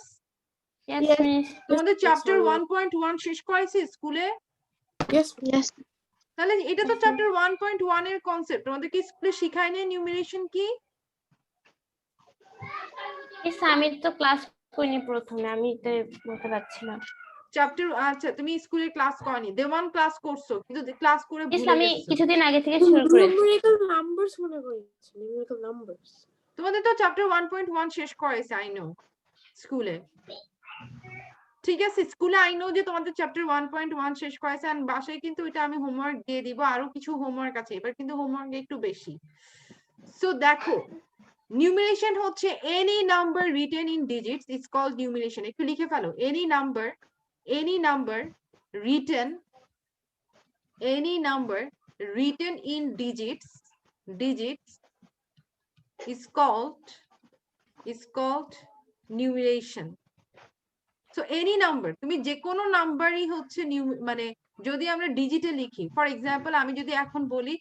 Yes, Yes. miss. তোমাদের Yes, চ্যাপ্টার sorry. 1.1 শেষ করাইছে স্কুলে? Yes, Yes. তাহলে এটা তো Yes, চ্যাপ্টার 1.1 এর কনসেপ্ট। তোমাদের কি স্কুলে শেখায় না নিউমিরেশন কি? মিস আমি তো ক্লাস করিনি প্রথমে, আমি তো বলতে পারছি না। চ্যাপ্টার আচ্ছা তুমি স্কুলে ক্লাস করনি, দেওয়ান ক্লাস করছো কিন্তু ক্লাস করে মিস ভুলে আমি গেছো। কিছুদিন আগে থেকে শুরু করেছি। numerical numbers মনে করেছি numerical numbers. তোমাদের তো চ্যাপ্টার 1.1 শেষ করাইছে আই নো স্কুলে। ঠিক আছে স্কুলে আই নো যে তোমাদের চ্যাপ্টার 1.1 শেষ করাইছে, এন্ড বাসায় কিন্তু এটা আমি হোমওয়ার্ক দিয়ে দিব, আরো কিছু হোমওয়ার্ক আছে এবার কিন্তু হোমওয়ার্ক একটু বেশি। সো দেখো নিউমিরেশন হচ্ছে any number written in digits is called numeration. একটু লিখে ফেলো, any number written in digits is called numeration. So any number তুমি যে কোনো নাম্বারই হচ্ছে মানে যদি আমরা ডিজিটে লিখি, ফর এক্সাম্পল আমি যদি এখন বলি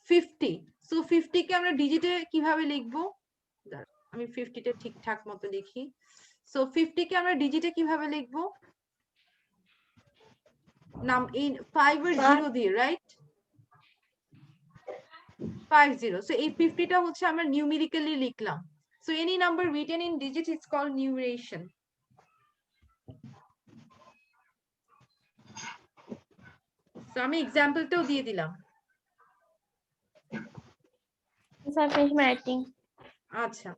50, সো 50 কে আমরা ডিজিটে কিভাবে লিখবো? আমি 50 টা ঠিকঠাক মতো লিখি। সো 50 কে আমরা ডিজিটে কিভাবে লিখবো? নাম ইন 5 এর 0 দিয়ে, রাইট? 50, so এই 50 টা হচ্ছে আমরা নিউমেরিক্যালি লিখলাম। So any number written in digits is called numeration. So আমি এক্সাম্পলটাও দিয়ে দিলাম। Miss I finished my writing. আচ্ছা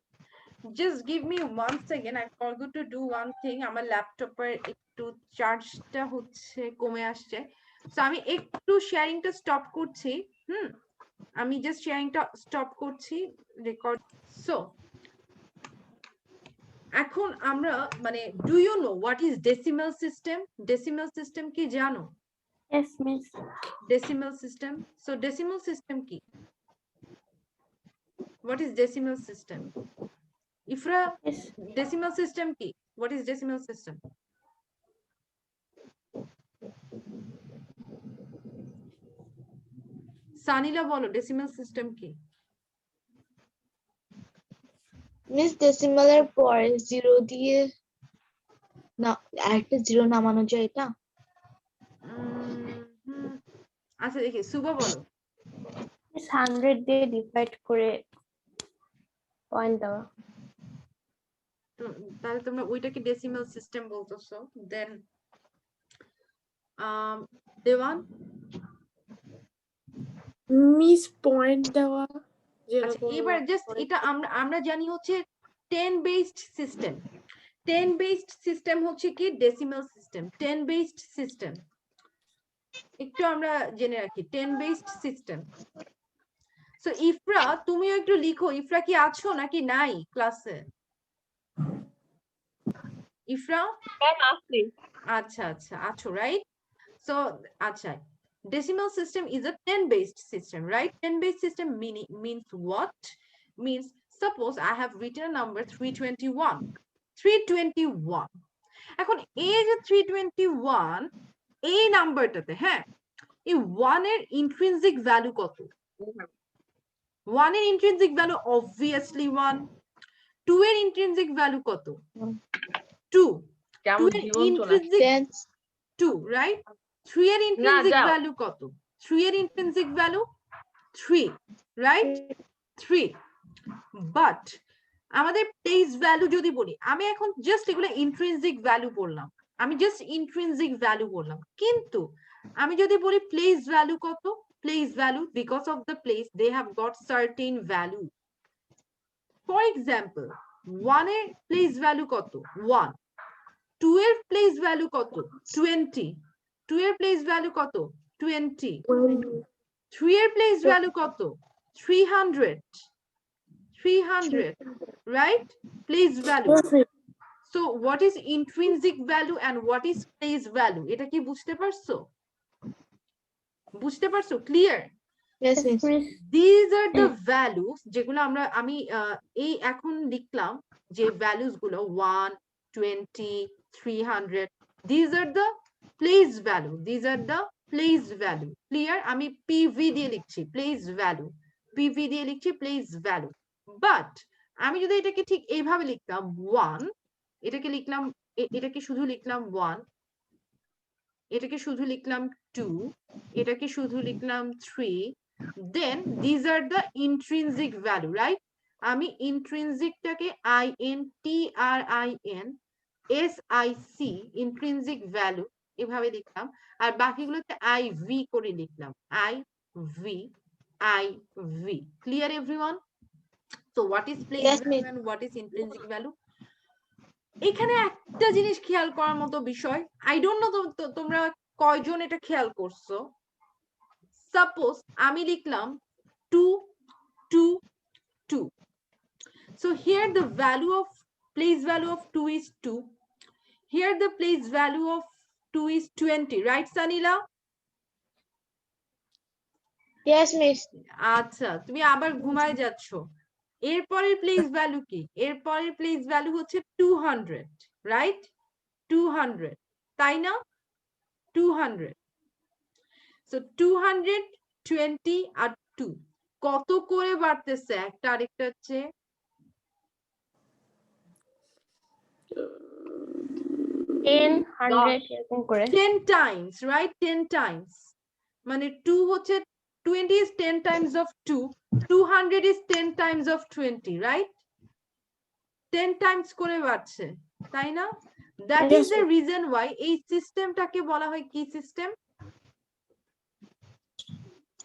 just give me 1 second, I forgot to do one thing. আমার ল্যাপটপের একটু চার্জটা হচ্ছে কমে আসছে, সো আমি একটু শেয়ারিংটা স্টপ করছি। আমি জাস্ট শেয়ারিংটা স্টপ করছি রেকর্ড। সো এখন আমরা মানে do you know what is decimal system? Decimal system কি জানো? Yes, miss. Decimal system, so decimal system কি? What is decimal system? Ifra Yes. Decimal system কি? What is decimal system? Sanila বলো ডেসিমাল সিস্টেম কি? Miss ডেসিমালের পরে 0 দিয়ে না আরেকটা 0 নামানো যায় এটা? আচ্ছা দেখি সুবা বলো। Miss 100 দিয়ে ডিভাইড করে পয়েন্ট দেওয়া। তাহলে তোমরা ওইটাকে ডেসিমাল সিস্টেম বলতেছো। দেন দেওয়ান মিস পয়েন্ট দেওয়া আচ্ছা এবার জাস্ট এটা আমরা জানি হচ্ছে 10 বেসড সিস্টেম। 10 বেসড সিস্টেম হচ্ছে কি? Decimal system. 10 বেসড সিস্টেম একটু আমরা জেনে রাখি, 10 বেসড সিস্টেম। সো ইফরা তুমিও একটু লিখো, ইফরা কি আছো নাকি নাই ক্লাসে? ইফরা ম্যাম আসি আচ্ছা আচ্ছা আছো রাইট সো আচ্ছা decimal system is a 10-based system, right? 10-based system means what? Means suppose I have written a number 321. 321. এখন এই যে 321 এই নাম্বারটাতে হ্যাঁ এই 1 এর ইন্ট্রিনসিক ভ্যালু কত? 1 এর ইন্ট্রিনসিক ভ্যালু obviously 1. 2 এর ইন্ট্রিনসিক ভ্যালু কত? 2. 2 এর ইন্ট্রিনসিক 2, right? 3 এর intrinsic value কত? 3 এর intrinsic value 3, right? 3. But আমাদের place value যদি বলি, আমি এখন just এগুলো intrinsic value বললাম। আমি just intrinsic value বললাম। কিন্তু আমি যদি বলি place value কত? Place value because of the place they have got certain value. For example, 1 এর place value কত? 1. 2 এর place value কত? 20. 2 এর place value কত? 20. 3 এর place value কত? 300. 300, right? Place value. So what is intrinsic value and what is place value? এটা কি বুঝতে পারছো? বুঝতে পারছো? Clear? Yes, miss. These are the values যেগুলো আমি এই এখন লিখলাম যে values গুলো 1, 20, 300. These are the place value. These are the place value. Clear? আমি PV দিয়ে লিখছি place value. PV দিয়ে লিখছি place value. But আমি যদি এটাকে ঠিক এইভাবে লিখতাম 1, এটাকে লিখলাম এটাকে শুধু লিখলাম 1, এটাকে শুধু লিখলাম 2, এটাকে শুধু লিখলাম 3, then these are the intrinsic value, right? আমি intrinsic টাকে INTRINSIC intrinsic value এভাবে লিখলাম আর বাকিগুলোতে IV করে লিখলাম IV. Clear everyone? So what is place Yes, value miss. and what is intrinsic value? এখানে একটা জিনিস খেয়াল করার মতো বিষয়, I don't know তোমরা কয়জন এটা খেয়াল করছো। সাপোজ আমি লিখলাম 2, 2, 2. So here the value of place value of 2 is 2. Here the place value of 2 is 20, right Sanila? Yes, miss. আচ্ছা তুমি আবার ঘুমায় যাচ্ছ। এরপরের প্লেস ভ্যালু কি? এরপরের প্লেস ভ্যালু হচ্ছে 200, রাইট? 200, তাই না? 200. সো 220 আর 2 কত করে বাড়তেছে একটা আরেকটার চেয়ে? 10 100 এরকম করে 10 times, right? 10 times. মানে 2 হচ্ছে 20 is 10 times of 2. 200 is 10 times of 20, right? 10 times করে বাড়ছে, তাই না? That is the reason why এই সিস্টেমটাকে বলা হয় কি সিস্টেম?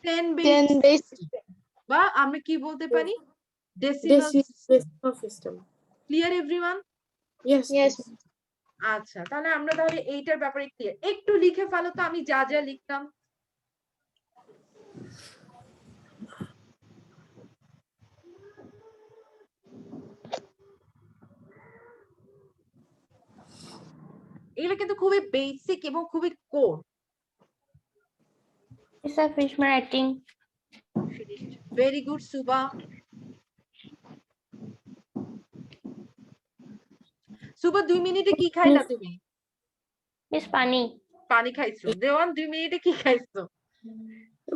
10-based system. বা আমরা কি bოლতে পারি? Decimal system. Clear everyone? Yes. Yes. আচ্ছা তাহলে আমরা তাহলে এইটার ব্যাপারে ক্লিয়ার। একটু লিখে ফেলো তো আমি যা যা লিখলাম। এগুলো কিন্তু খুবই বেসিক এবং খুবই core. It's a fish writing. Very good Suba. সুবা 2 মিনিটে কি খাইলা তুমি? Miss পানি পানি খাইছো। দেওয়ান 2 মিনিটে কি খাইছো?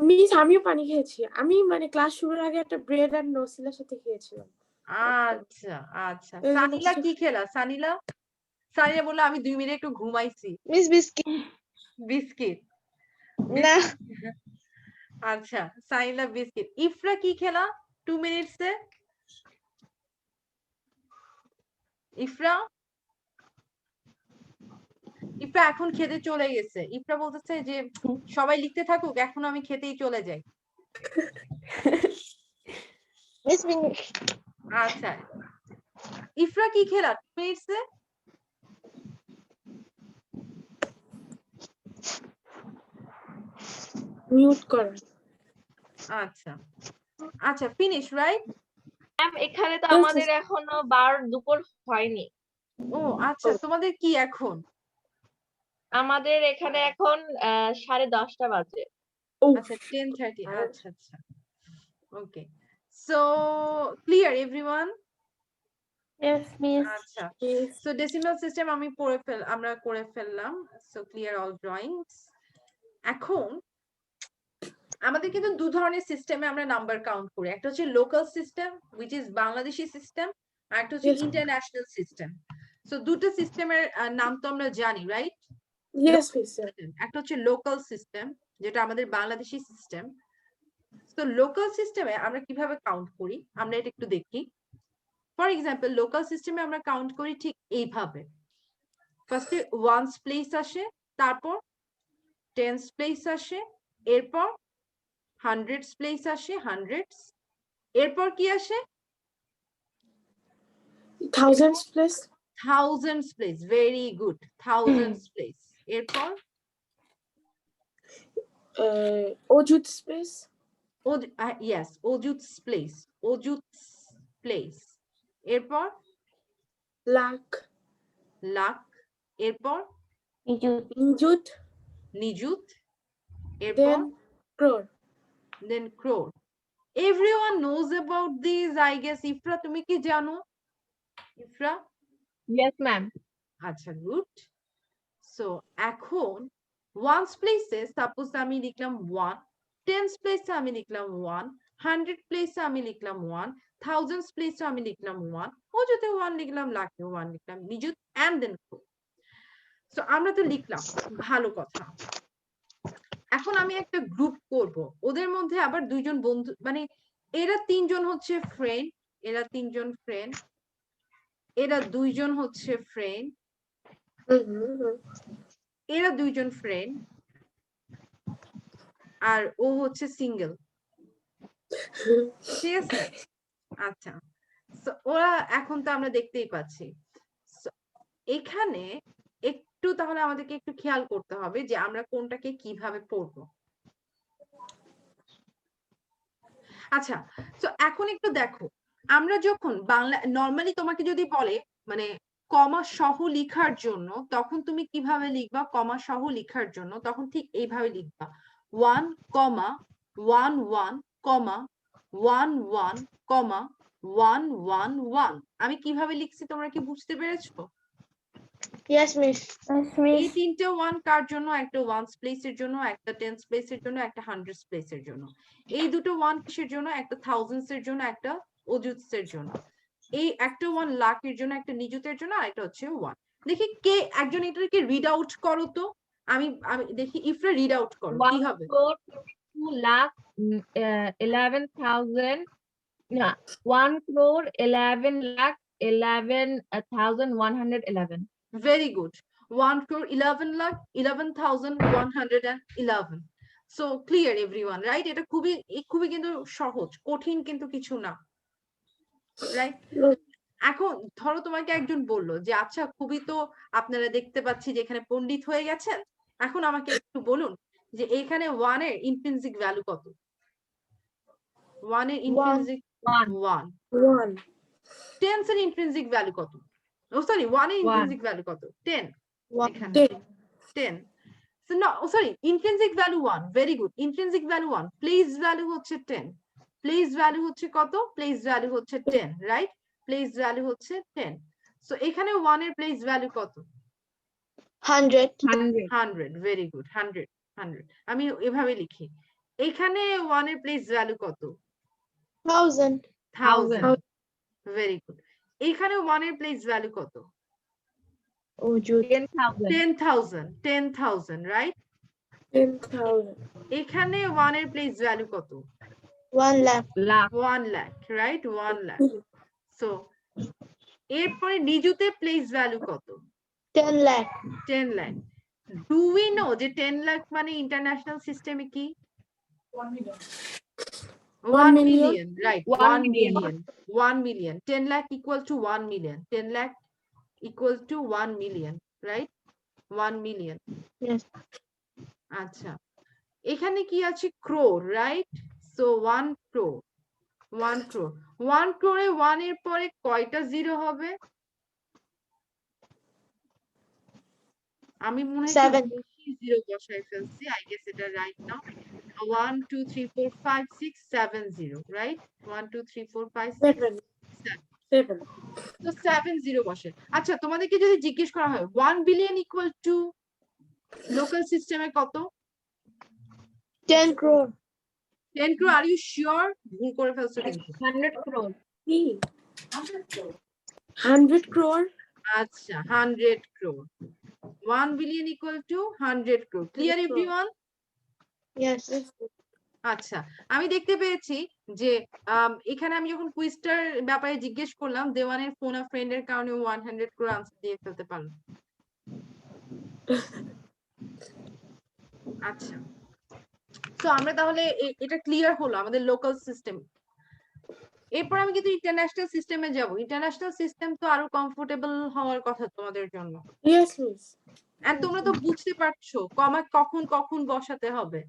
মিস আমিও পানি খেয়েছি। আমি মানে ক্লাস শুরুর আগে একটা ব্রেড আর নসিলের সাথে খেয়েছিলাম। আচ্ছা আচ্ছা সানিলা কি খেলা? সানিলা বললো আমি 2 মিনিট একটু ঘুমাইছি। Miss biscuit. বিস্কিট না আচ্ছা সানিলা বিস্কিট। ইফরা কি খেলা 2 মিনিটসে? ইফরা এখন খেতে চলে গেছে। ইফরা বলতেছে যে সবাই লিখতে থাকুক এখন আমি খেতেই চলে যাই। Miss finish. আচ্ছা ইফরা কি খেলা 2 মিনিটসে? মিউট করা। আচ্ছা আচ্ছা ফিনিশ রাইট? ম্যাম এখানে তো আমাদের এখনো দুপুর হয়নি। ও আচ্ছা, তোমাদের কি এখন? আমাদের এখানে এখন 10:30 বাজে। আচ্ছা 10:30, আচ্ছা আচ্ছা, okay. So clear everyone? Yes, miss. আচ্ছা, সো ডেসিমাল সিস্টেম আমরা করে ফেললাম। So clear all drawings. এখন আমাদের কিন্তু দু ধরনের সিস্টেমে আমরা নাম্বার কাউন্ট করি, একটা হচ্ছে local system which is Bangladeshi system, আর একটা হচ্ছে Yes. International system. সো দুটো সিস্টেমের নাম তো আমরা জানি, রাইট? Yes, miss. একটা হচ্ছে লোকাল সিস্টেম, যেটা আমাদের বাংলাদেশি সিস্টেম। তো লোকাল সিস্টেমে আমরা কিভাবে কাউন্ট করি আমরা এটা একটু দেখি। ফর এক্সাম্পল, লোকাল সিস্টেমে আমরা কাউন্ট করি ঠিক এইভাবে। ফার্স্টে ওয়ান্স প্লেস আসে, তারপর টেন্স প্লেস আসে, এরপর হান্ড্রেডস প্লেস আসে, হান্ড্রেডস, এরপর কি আসে? Thousands place. Thousands place, very good, thousands place. এরপর Ojuts place. ইয়েস, অজুতস প্লেস, অজুতস প্লেস। এরপর Lakh. লাখ, এরপর Nijut. নিযুত, এরপর Then crore. then crore. Everyone knows about these, I guess. Ifra, তুমি কি জানো? ইফরা? Yes, ma'am. আচ্ছা, গুড। সো এখন ওয়ান্স প্লেসে সাপোজ আমি লিখলাম 1, টেন্স প্লেসে আমি লিখলাম 1, হান্ড্রেড প্লেসে আমি লিখলাম 1, থাউজেন্ডস প্লেসে আমি লিখলাম 1, অযুতে 1 লিখলাম, লাখে 1 লিখলাম, নিযুত এন্ড দেন crore. সো আমরা তো লিখলাম, ভালো কথা। এখন আমি একটা গ্রুপ করব, ওদের মধ্যে আবার দুইজন বন্ধু, মানে এরা তিনজন হচ্ছে ফ্রেন্ড, এরা তিনজন ফ্রেন্ড, এরা দুইজন হচ্ছে ফ্রেন্ড, এরা দুইজন ফ্রেন্ড, আর ও হচ্ছে সিঙ্গেল, ঠিক আছে? আচ্ছা, ওরা এখন তো আমরা দেখতেই পাচ্ছি। এখানে একটু তাহলে আমাদেরকে একটু খেয়াল করতে হবে যে আমরা কোনটাকে কিভাবে পড়বো। আচ্ছা, তো এখন একটু দেখো, আমরা যখন বাংলা নরমালি তোমাকে যদি বলে মানে কমা সহ লেখার জন্য, তখন তুমি কিভাবে লিখবা? কমা সহ লেখার জন্য তখন ঠিক এইভাবে লিখবা, 1, 1, 1, 1, 1, 1, 1, 1। আমি কিভাবে লিখছি তোমরা কি বুঝতে পেরেছো? Yes, miss. এই তিনটে 1 কার জন্য? একটা ওয়ান্স প্লেসের জন্য, একটা টেন্স প্লেসের জন্য, একটা হান্ড্রেডস প্লেসের জন্য। এই দুটো 1 কিসের জন্য? একটা থাউজেন্ডস এর জন্য, একটা অযুতস এর জন্য। এই একটা 1 লাখের জন্য, একটা নিযুতের জন্য, আর একটা হচ্ছে 1। দেখি কে একজন এটাকে রিড আউট করো তো। আমি দেখি, ইফরা রিড আউট করো, কি হবে? 1,11,000 না 1,11,11,111 very good, 1,11,11,111। So clear everyone, right? এটা খুবই কিন্তু সহজ, কঠিন কিন্তু কিছু না, রাইট? এখন ধরো তোমাকে একজন বললো যে আচ্ছা, খুবই তো আপনারা দেখতে পাচ্ছি যে এখানে পণ্ডিত হয়ে গেছেন, এখন আমাকে একটু বলুন যে এখানে 1 এর ইন্ট্রিনসিক ভ্যালু কত? 1 এর ইন্ট্রিনসিক 1। 1. টেন্স এর ইন্ট্রিনসিক ভ্যালু কত? ও সরি, 1 এর ইন্ট্রিনসিক ভ্যালু কত? 10। 1. এখানে 10. 10। So no, sorry, intrinsic value 1. Very good. Intrinsic value 1. Place value হচ্ছে 10. Place value হচ্ছে কত? Place value হচ্ছে 10, right? Place value হচ্ছে 10. So এখানে 1 এর place value কত? 100. 100. Very good. 100. আমি এভাবে লিখি। এখানে 1 এর place value কত? 1000. 1000. Very good. এখানে 1 এর place value কত? Ojut. 10,000 10,000, right? 10,000. এখানে 1 এর place value কত? 1 lakh. 1 lakh, right? 1 lakh. So এরপরে নিযুতে প্লেস ভ্যালু কত? 10 lakh. 10 lakh. Do we know যে 10 lakh মানে ইন্টারন্যাশনাল সিস্টেমে কি? 1 million, right? 1 million. 1 million. 10 lakh equal to 1 million. 10 lakh equal to 1 million, right? 1 million. Yes. আচ্ছা, এখানে কি আছে? crore, right? So 1 crore. 1 crore. 1 crore এ 1 এর পরে কয়টা জিরো হবে? আমি মনে হয় 7 জিরো বসাই ফেলছি, আই গেস এটা রাইট নাও। 1 2 3 4 5 6 7 0, রাইট? 1 2 3 4 5 6 7 7, 7 তো 7 0 বসে। আচ্ছা, তোমাদেরকে যদি জিজ্ঞেস করা হয় 1 বিলিয়ন ইকুয়াল টু লোকাল সিস্টেমে কত? 10 crore 10 crore, are you sure? ভুল করে ফেলছো কিন্তু। 100 crore. 100 crore আচ্ছা, 100 crore, 1 billion equal to 100 crore. Clear 100 crore. everyone? yes আচ্ছা, আমি দেখতে পেয়েছি যে এখানে আমি যখন কুইজটার ব্যাপারে জিজ্ঞেস করলাম, দেওয়ানের ফোন আ ফ্রেন্ডের কারণে 100 crore আনসার দিয়ে ফেলতে পারলো। আচ্ছা, তো আমরা তাহলে এটা ক্লিয়ার হলো আমাদের লোকাল সিস্টেম। এরপর আমি কিন্তু ইন্টারন্যাশনাল সিস্টেমে যাব। ইন্টারন্যাশনাল সিস্টেম তো আরো কমফোর্টেবল হওয়ার কথা তোমাদের জন্য। yes miss আর তোমরা তো বুঝতে পারছো কমা কখন কখন বসাতে হবে।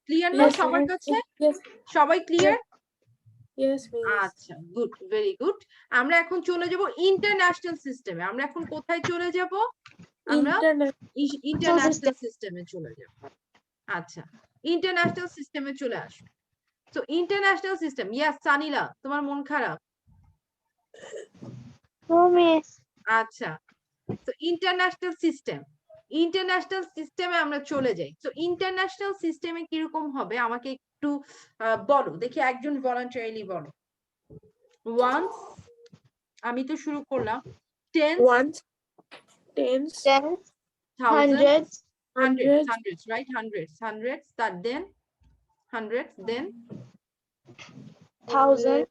ক্লিয়ার না yes সবার কাছে? yes সবাই ক্লিয়ার? yes miss আচ্ছা, গুড, ভেরি গুড। আমরা এখন চলে যাব ইন্টারন্যাশনাল সিস্টেমে। আমরা এখন কোথায় চলে যাব? আমরা ইন্টারন্যাশনাল সিস্টেমে চলে যাব। আচ্ছা, ইন্টারন্যাশনাল সিস্টেমে চলে আসো। তো ইন্টারন্যাশনাল সিস্টেম, ইয়েস সানিলা, তোমার মন খারাপ? no miss আচ্ছা, তো ইন্টারন্যাশনাল সিস্টেমে আমরা চলে যাই। তো ইন্টারন্যাশনাল সিস্টেমে কিরকম হবে আমাকে একটু বলো দেখি, একজন ভলান্টারিলি বলো। ওয়ান্স, আমি তো শুরু করলাম। Tense, ones tens tens thousands, hundreds hundreds, right? Hundreds, that then hundreds, then thousand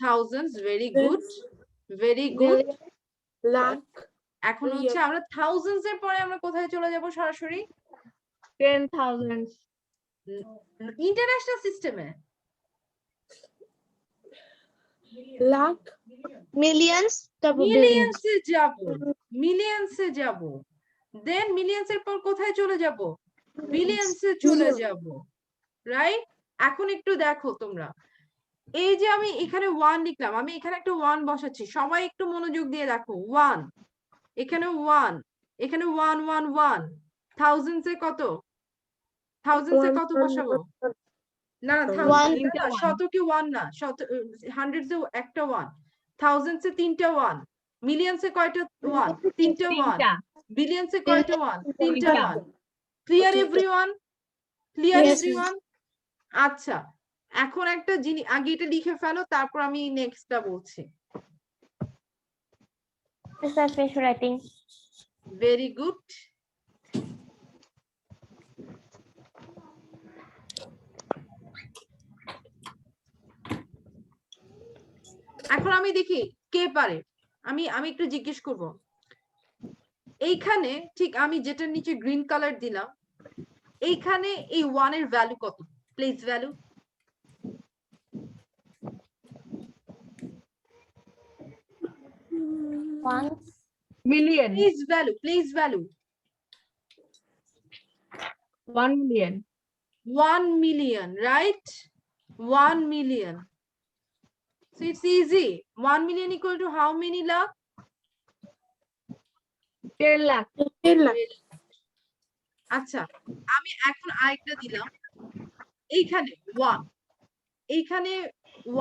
thousands, very good, very good. million lakh এখন হচ্ছে আমরা থাউজেন্ডস এর পরে আমরা কোথায় চলে যাব সরাসরি? 10,000. ইন্টারন্যাশনাল সিস্টেমে lakh millions double billions মিলিয়নসে যাব, মিলিয়নসে যাব, দেন মিলিয়নস এর পর কোথায় চলে যাব? বিলিয়নসে চলে যাব, রাইট? এখন একটু দেখো তোমরা, এই যে আমি এখানে 1 লিখলাম, আমি এখানে একটা 1 বসাচ্ছি, সবাই একটু মনোযোগ দিয়ে দেখো। 1, এখানে 1, এখানে 1 1 1, থাউজেন্ডস এ কত? থাউজেন্ডস এ কত বসাবো? না না, থাউজেন্ডস না, শতকে 1 না, হান্ড্রেডস এ একটা 1, থাউজেন্ডস এ 3টা 1, মিলিয়নস এ কয়টা 1? 3টা 1, বিলিয়নস এ কয়টা 1? 3টা 1। Clear everyone? Clear Yes, everyone? আচ্ছা, এখন একটা জিনিস আগে এটা লিখে ফেলো, তারপর আমি নেক্সটটা বলছি। Yes, I finished writing. Very good. এখন আমি দেখি কে পারে। আমি একটু জিজ্ঞেস করব, এইখানে ঠিক আমি যেটার নিচে গ্রিন কালার দিলাম, এইখানে এই 1 এর ভ্যালু কত? Place value. One Million. Place value 1 million. 1 million, right? 1 million. So it's easy. 1 million equal to how many lakh? 10 lakh. 10 lakh আচ্ছা, আমি এখন আরেকটা দিলাম, এইখানে 1, এইখানে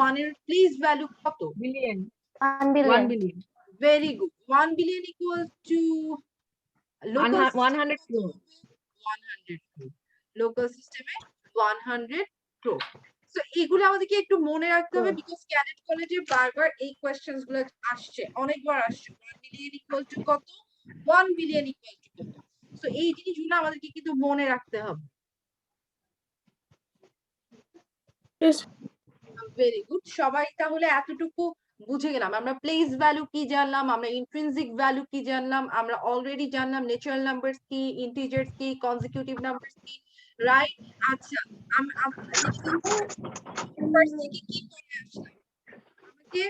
1 এর প্লেস ভ্যালু কত? Billion. 1 1 billion. billion. Very good. 1 billion equals to local 100 crore. 100 crore. Local system A 100 crore. So এগুলো আমাদেরকে একটু মনে রাখতে হবে, বিকজ ক্যাডেট কলেজে বারবার এই কোয়েশ্চেনস গুলো আসছে, অনেকবার আসছে। 1 billion equal to কত? 1 billion equal to কত? So এই জিনিসগুলো আমাদেরকে কিন্তু মনে রাখতে হবে। yes very good. সবাই তাহলে এতটুকু বুঝে গেলাম। আমরা প্লেস ভ্যালু কি জানলাম, আমরা ইন্ট্রিনসিক ভ্যালু কি জানলাম, আমরা অলরেডি জানলাম ন্যাচারাল নাম্বারস কি, ইন্টিজারস কি, কনজিকিউটিভ নাম্বারস কি, রাইট? আচ্ছা, ফার্স্ট থেকে কি পড়ে আসলাম? আমাকে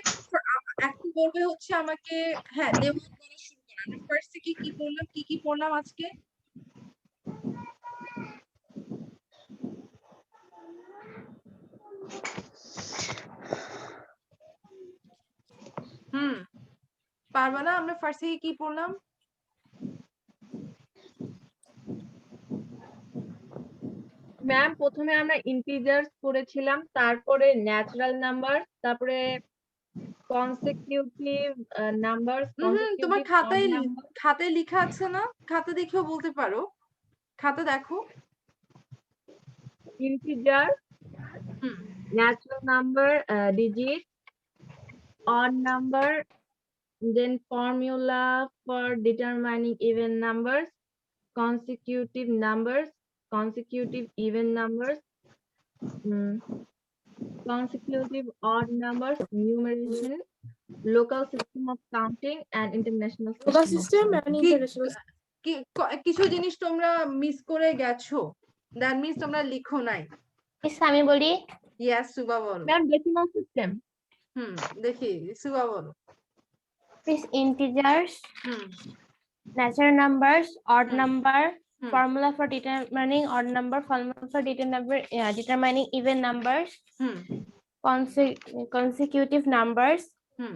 এখন বলবে হচ্ছে আমাকে, হ্যাঁ দেওয়ান করা শুরু করা। আমরা ফার্স্ট থেকে কি পড়লাম, কি পড়লাম আজকে? পারবা না? আমরা ফার্স্ট থেকে কি পড়লাম? ম্যাম প্রথমে আমরা ইন্টিজার্স পড়েছিলাম, তারপরে ন্যাচারাল নাম্বার, তারপরে কনসিকিউটিভ নাম্বারস, তোমার কনসিকিউটিভ অড নাম্বার, খাতায় লেখা আছে না? খাতা দেখেও বলতে পারো, খাতা দেখো। Integer, hmm natural number, digit, odd number, then formula for determining even numbers, consecutive numbers, consecutive even numbers, consecutive odd numbers, numeration, local system of counting, and international Solar system of system and counting. international কিছু জিনিস তোমরা miss করে গেছো, that means তোমরা লিখো নাই। Miss আমি বলি ইয়েস, সুবা বলো। Ma'am, decimal system. দেখি সুবা বলো। Miss integers, hmm natural numbers, odd Hmm. number, Hmm. formula for determining odd number, formula for determining even numbers, hmm consecutive numbers, hmm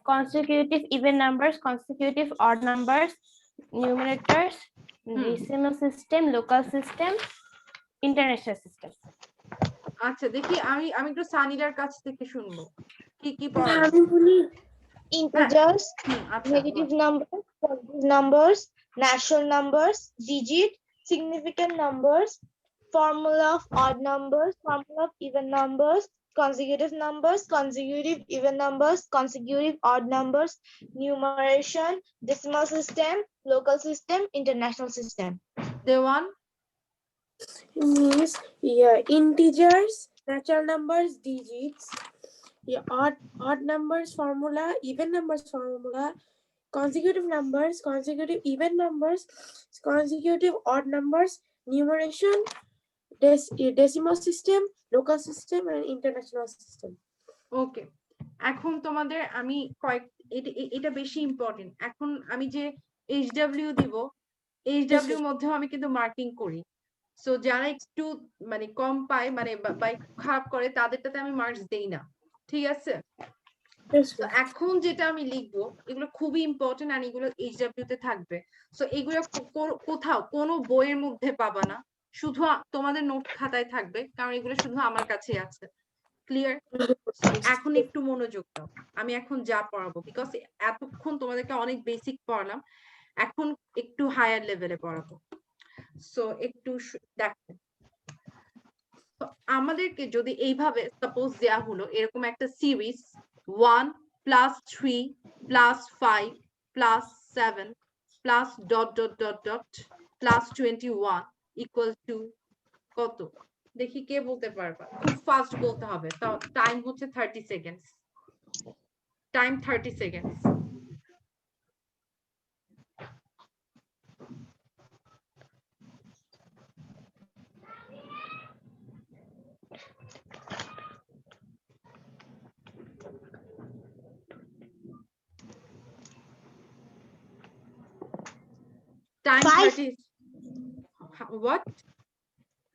consecutive even numbers, consecutive odd numbers, numerators, decimal system, local system, international system. আচ্ছা দেখি, আমি একটু সানিরার কাছ থেকে শুনবো কি কি পড়ালো। আমি বলি Integers, আচ্ছা negative numbers, positive numbers, natural numbers, digit, significant numbers, formula of odd numbers, formula of even numbers, consecutive numbers, consecutive even numbers, consecutive odd numbers, numeration, decimal system, local system, international system. Dewan. means integers, natural numbers, digits, odd numbers formula, even numbers formula, consecutive numbers, consecutive even numbers, consecutive odd numbers, numeration, decimal system, local system, and international system. ওকে, এখন তোমাদের আমি এটা বেশি important. এখন আমি যে HW দিব, এইচডব্লিউর মধ্যেও আমি কিন্তু মার্কিং করি। সো যারা একটু মানে কম পায়, মানে বা খারাপ করে, তাদেরটাতে আমি মার্কস দেই না, ঠিক আছে? Yes, তো এখন যেটা আমি লিখবো এগুলো খুবই ইম্পর্টেন্ট, আর এগুলো এইচডব্লিউ তে থাকবে। সো এগুলো কোথাও কোনো বইয়ের মধ্যে পাবা না, শুধু তোমাদের নোট খাতায় থাকবে, কারণ এগুলো শুধু আমার কাছে আছে। ক্লিয়ার? এখন একটু মনোযোগ দাও, আমি এখন যা পড়াবো, বিকজ এতক্ষণ তোমাদেরকে অনেক বেসিক পড়ালাম, এখন একটু হায়ার লেভেলে পড়াবো। সো একটু দেখো, আমাদেরকে যদি এইভাবে সাপোজ দেয়া হলো এরকম একটা সিরিজ 1 + 3 + 5 + 7 + ... +21 = কত? দেখি কে বলতে পারবা, খুব ফাস্ট বলতে হবে, তাও টাইম হচ্ছে 30 seconds, time 30 seconds. Time 5. 30. What?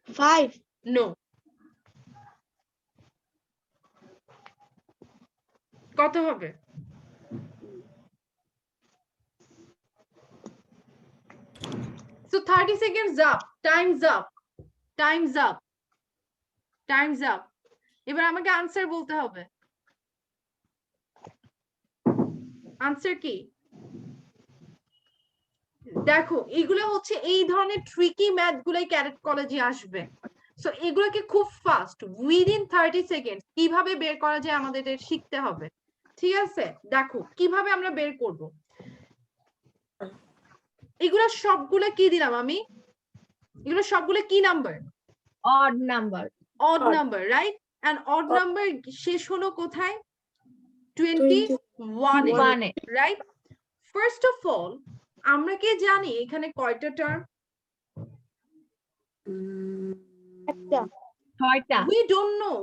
5. No. কত হবে? So 30 seconds up. Time's up. Time's up. Time's up. এবার আমাকে আনসার বলতে হবে। আনসার কি? দেখো এগুলো হচ্ছে এই ধরনের ট্রিকি ম্যাথ গুলাই ক্যাডেট কলেজে আসবে। সো এগুলোকে খুব ফাস্ট উইদিন 30 সেকেন্ড কিভাবে বের করা যায় আমাদের শিখতে হবে, ঠিক আছে? দেখো কিভাবে আমরা বের করব। এগুলো সবগুলো কি দিলাম আমি? এগুলো সবগুলো কি number? Odd number. Odd number, right? And odd number শেষ হলো কোথায়? 21 এ, right? First of all, আমরা কি জানি এখানে কয়টা টার্ম? We don't know.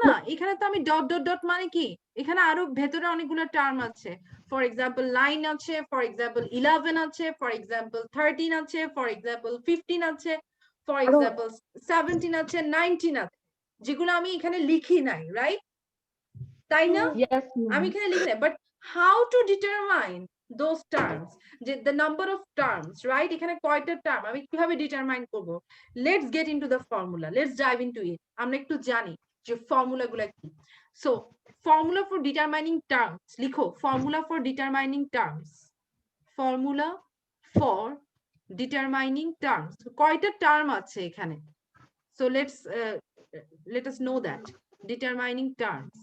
না এখানে তো আমি ডট ডট ডট মানে কি, এখানে আরো ভেতরে অনেকগুলো টার্ম আছে। ফর এক্সাম্পল 9 আছে, ফর এক্সাম্পল 11 আছে, ফর এক্সাম্পল 13 আছে, ফর এক্সাম্পল 15 আছে, ফর এক্সাম্পল 17 আছে, 19 আছে, যেগুলো আমি এখানে লিখি নাই, রাইট? তাই না? Yes, আমি এখানে লিখি নাই, but how to determine those terms, the number of terms, right? এখানে কয়টা টার্ম আমি কিভাবে ডিটারমাইন করব? Let's get into the formula. Let's dive into it. আমরা একটু জানি যে ফর্মুলাগুলো কি। So formula for determining terms, লিখো formula for determining terms. Formula for determining terms. কয়টা টার্ম আছে এখানে? So let us know that. Determining terms.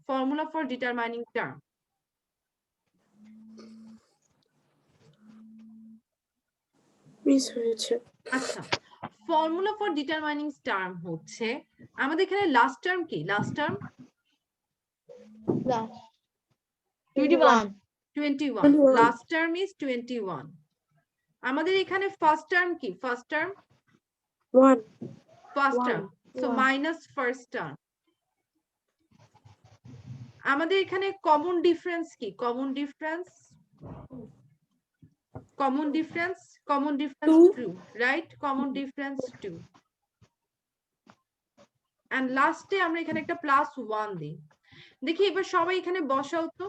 Formula for determining term. Miss হয়েছে। আচ্ছা, ফর্মুলা ফর ডিটারমাইনিং টার্ম হচ্ছে আমাদের এখানে লাস্ট টার্ম কি? Last term 21. 21, last term is 21। আমাদের এখানে ফার্স্ট টার্ম কি? First term 1 first term, so One. Minus first term. আমাদের এখানে কমন ডিফারেন্স কি? Common difference, common difference 2, right? Common difference 2, and last এ আমরা এখানে একটা +1 দিই। দেখি এবার সবাই এখানে বসাও তো।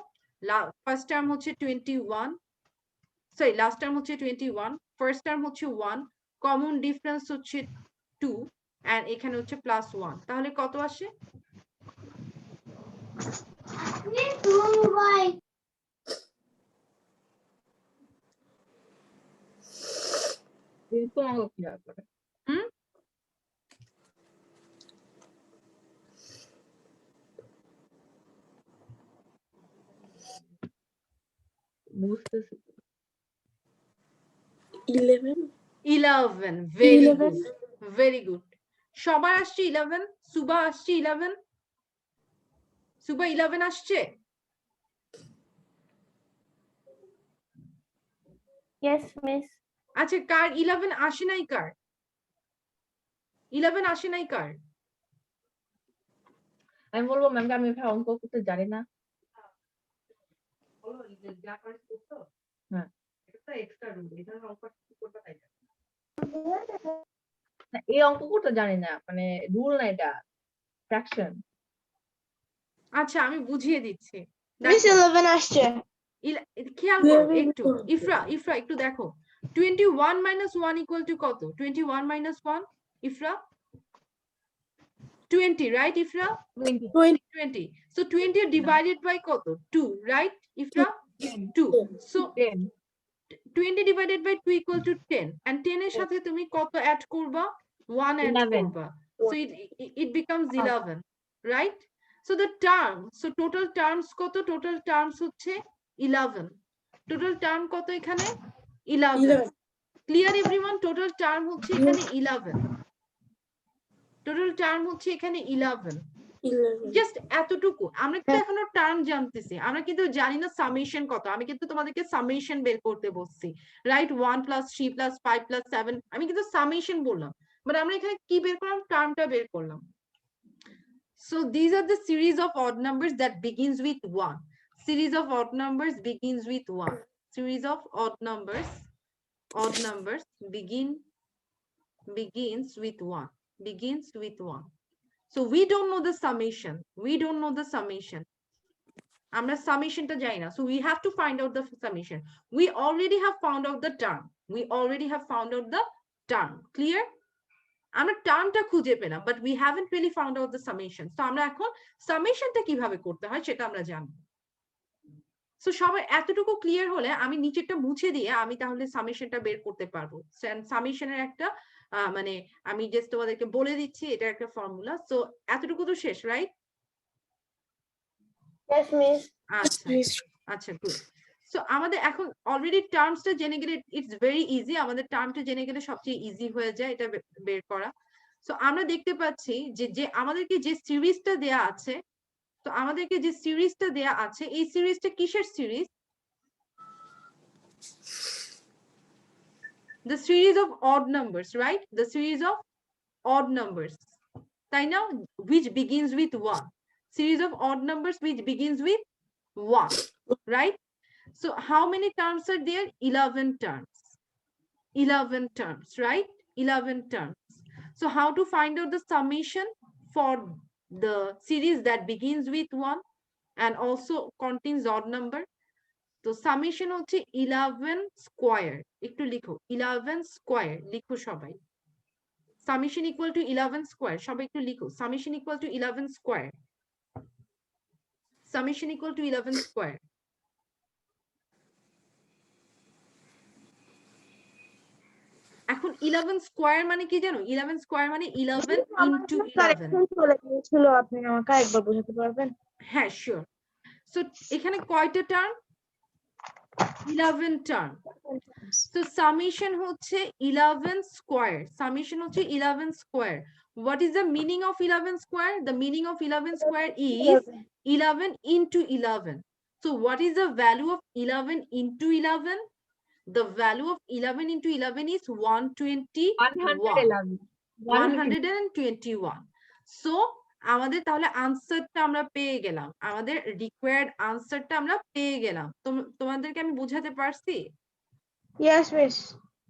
ফার্স্ট টার্ম হচ্ছে 21, সরি লাস্ট টার্ম হচ্ছে 21, ফার্স্ট টার্ম হচ্ছে 1, কমন ডিফারেন্স হচ্ছে 2, and এখানে হচ্ছে +1, তাহলে কত আসে? এরকম অঙ্ক কিভাবে করে? বুঝতেছি। 11 very 11 good, very good। সবার আসছে 11, সুবা আসছে 11, সুবা 11 আসছে? Yes, miss. আচ্ছা, কার 11 আসে নাই? কার 11 আসে নাই? কার? আমি বলবো ম্যাম আমি এভাবে অঙ্ক করতে জানি না। হ্যাঁ, এই অঙ্ক করতে জানি না, মানে রুল না এটা, ফ্র্যাকশন। আচ্ছা, আমি বুঝিয়ে দিচ্ছি। Miss 11 আসছে। খেয়াল করো একটু, ইফরা একটু দেখো, 21 minus 1 equal to কত? 21 minus 1, Ifra 20, right? Ifra 20, so 20 divided by কত? 2, right? Ifra 2, so 20 divided by 2 equal to 10, and 10 এর সাথে তুমি কত অ্যাড করবা? 1 অ্যাড 11 করবা, so it becomes 11, right? So the term, so total terms কত? total terms হচ্ছে 11, total term কত এখানে? 11, clear everyone? total term হচ্ছে এখানে 11, total term হচ্ছে এখানে 11, জাস্ট এতটুকু। আমরা কিন্তু এখনো টার্ম জানতেছি, আমরা কিন্তু জানি না সামেশন কত। আমি কিন্তু তোমাদেরকে সামেশন বের করতে বলছি, রাইট? 1 + 3 + 5 + 7, আমি কিন্তু সামেশন বললাম, বাট আমরা এখানে কি বের করলাম? টার্মটা বের করলাম। So these are the series of odd numbers that begins with 1. Series of odd numbers begins with 1. Series of odd numbers begins with 1. Begins with 1. So we don't know the summation. We don't know the summation. আমরা সামেশনটা জানি না, so we have to find out the summation. We already have found out the term. We already have found out the term. Clear? আমরা টার্মটা খুঁজে পেলাম, but we haven't really found out the summation. So আমরা এখন সামেশনটা কিভাবে করতে হয় সেটা আমরা জানব। সো সবাই এতটুকু ক্লিয়ার হলে আমি নিচেরটা মুছে দিয়ে আমি তাহলে সামেশনটা বের করতে পারবো। সামেশনের একটা মানে আমি জাস্ট তোমাদেরকে বলে দিচ্ছি, এটা একটা ফর্মুলা। সো এতটুকু তো শেষ, রাইট? Yes, miss. আচ্ছা গুড। সো আমাদের এখন অলরেডি টার্মসটা জেনে গেলে ইটস ভেরি ইজি, আমাদের টার্মটা জেনে গেলে সবচেয়ে ইজি হয়ে যায় এটা বের করা। সো আমরা দেখতে পাচ্ছি যে আমাদেরকে যে সিরিজটা দেয়া আছে, তো আমাদেরকে যে সিরিজটা দেয়া আছে এই সিরিজটা কিসের series? The series of odd numbers, right? The series of odd numbers, তাই না? Which begins with 1. Series of odd numbers which begins with 1, right? So how many terms are there? 11 terms. 11 terms, right? 11 terms. So how to find out the summation for the series that begins with 1 and also contains odd number? তো summation হচ্ছে 11 square, একটু লিখো 11 square, লিখো সবাই summation equal to 11 square, সবাই একটু লিখো summation equal to 11 square, summation equal to 11 square. এখন 11 স্কয়ার মানে কি জানো? 11 স্কয়ার মানে 11 ইনটু 11। চলে গিয়েছিল, আপনি আমাকে একবার বোঝাতে পারবেন? হ্যাঁ শিওর। সো এখানে কয়টা টার্ম? 11 টার্ম। সো সামেশন হচ্ছে 11 স্কয়ার, সামেশন হচ্ছে 11 square. What is the meaning of 11 square? The meaning of 11 square is 11 into 11. So what is the value of 11 into 11? The value of 11 into 11 is 121. 121. So আমাদের তাহলে আনসারটা আমরা পেয়ে গেলাম, আমাদের required আনসারটা আমরা পেয়ে গেলাম। তোমাদেরকে আমি বোঝাতে পারছি? Yes, miss.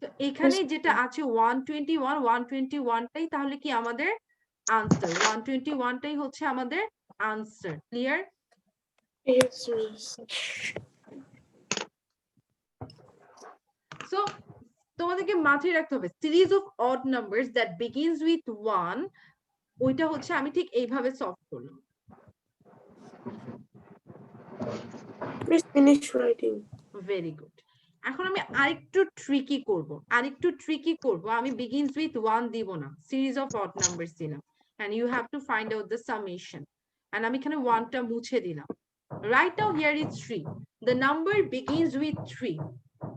তো এখানে যেটা আছে 121, 121টাই তাহলে কি আমাদের আনসার, 121টাই হচ্ছে আমাদের answer. Clear? Yes, miss. So তোমাদেরকে মাথায় রাখতে হবে series of odd numbers that begins with 1, ওইটা হচ্ছে আমি ঠিক এইভাবে সলভ করলাম। Miss, finish writing. Very good. এখন আমি আরেকটু ট্রিকি করব, আমি বিগিনস উইথ 1 দিব না, সিরিজ অফ অড নাম্বারস দিলাম, and you have to find out the summation, and আমি এখানে 1টা মুছে দিলাম। Right now here is 3, the number begins with 3,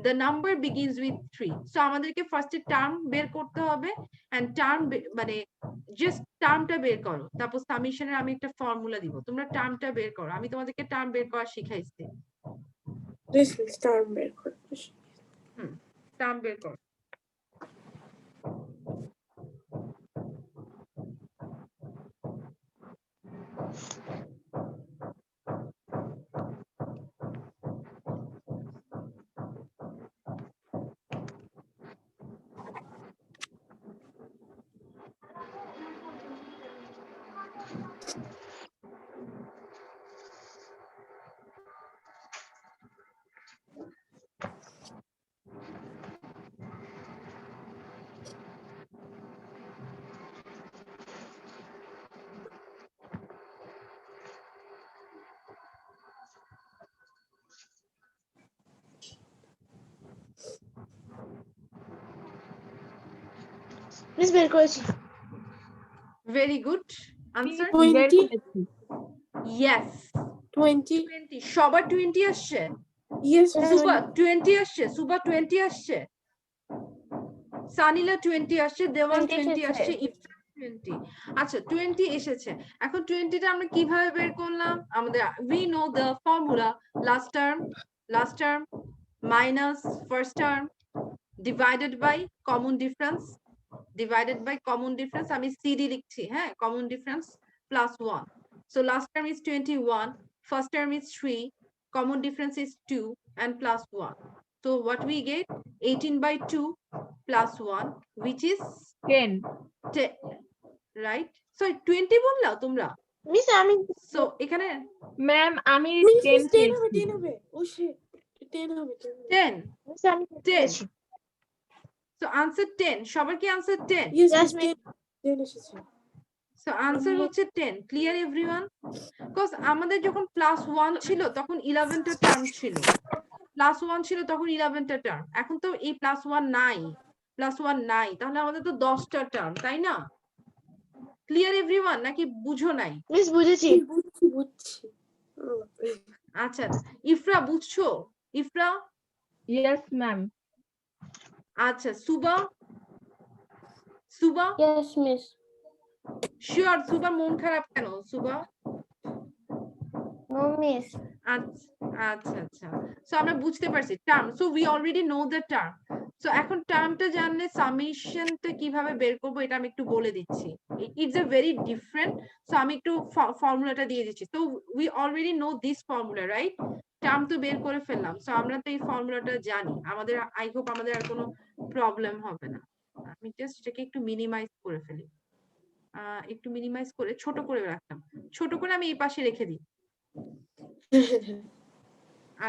the number begins with 3. So আমাদেরকে ফার্স্টে টার্ম বের করতে হবে, and টার্ম মানে জাস্ট টার্মটা বের করো, তারপর সামেশনের আমি একটা ফর্মুলা দিব, তোমরা টার্মটা বের করো, আমি তোমাদেরকে টার্ম বের করা শিখাইছি। This is term বের করতে। টার্ম বের করো। Miss, বের করেছি। Very good. Answer 20, yes 20. 20, সবার 20 আসছে? Yes, সুবা 20 আসছে? সুবা 20 আসছে? সানিলা 20 আসছে? দেওয়ান 20 আসছে? ইফরা 20। আচ্ছা 20 এসেছে। এখন 20টা আমরা কিভাবে বের করলাম? আমাদের we know the formula, last term minus first term divided by common difference, আমি CD লিখছি, হ্যাঁ, common difference plus 1. So last term is 21, first term is 3, common difference is 2 and plus 1. So what we get? 18 by 2 plus 1, which is 10. 10, right? So 20 বললা তোমরা? Miss আমি So এখানে ma'am আমি Miss, 10 10 হবে, 10 হবে। Oh shit, 10 হবে, 10 হবে। 10, miss আমি 10. So answer 10, সবার কি answer 10? Yes, Yes, miss, 10 এসেছে। So answer হচ্ছে 10. Clear everyone? Because আমাদের যখন plus 1 ছিল তখন 11টা টার্ম ছিল, plus 1 ছিল তখন 11টা টার্ম, এখন তো এই plus 1 নাই, তাহলে আমাদের তো 10টা টার্ম, তাই না? ক্লিয়ার এভরিওয়ান নাকি বুঝো নাই? মিস বুঝেছি। বুঝছি। আচ্ছা ইফরা বুঝছো? ইফরা? Yes ma'am. আচ্ছা সুবা? Yes, miss. শিওর? সুবা মন খারাপ কেন সুবা? No, miss. আচ্ছা সো আমরা বুঝতে পারছি term. So we already know the term. So এখন টার্মটা জানলে সামেশনটা কিভাবে বের করব এটা আমি একটু বলে দিচ্ছি। It's a very different. So আমি একটু ফর্মুলাটা দিয়ে দিচ্ছি। So we already no this formula, right? Term তো বের করে ফেললাম, সো আমরা তো এই ফর্মুলাটা জানি, আমাদের আই হোপ আমাদের আর কোনো প্রবলেম হবে না। আমি জাস্ট এটাকে একটু মিনিমাইজ করে ফেলি, একটু মিনিমাইজ করে ছোট করে রাখলাম, ছোট করে আমি এই পাশে রেখে দিই।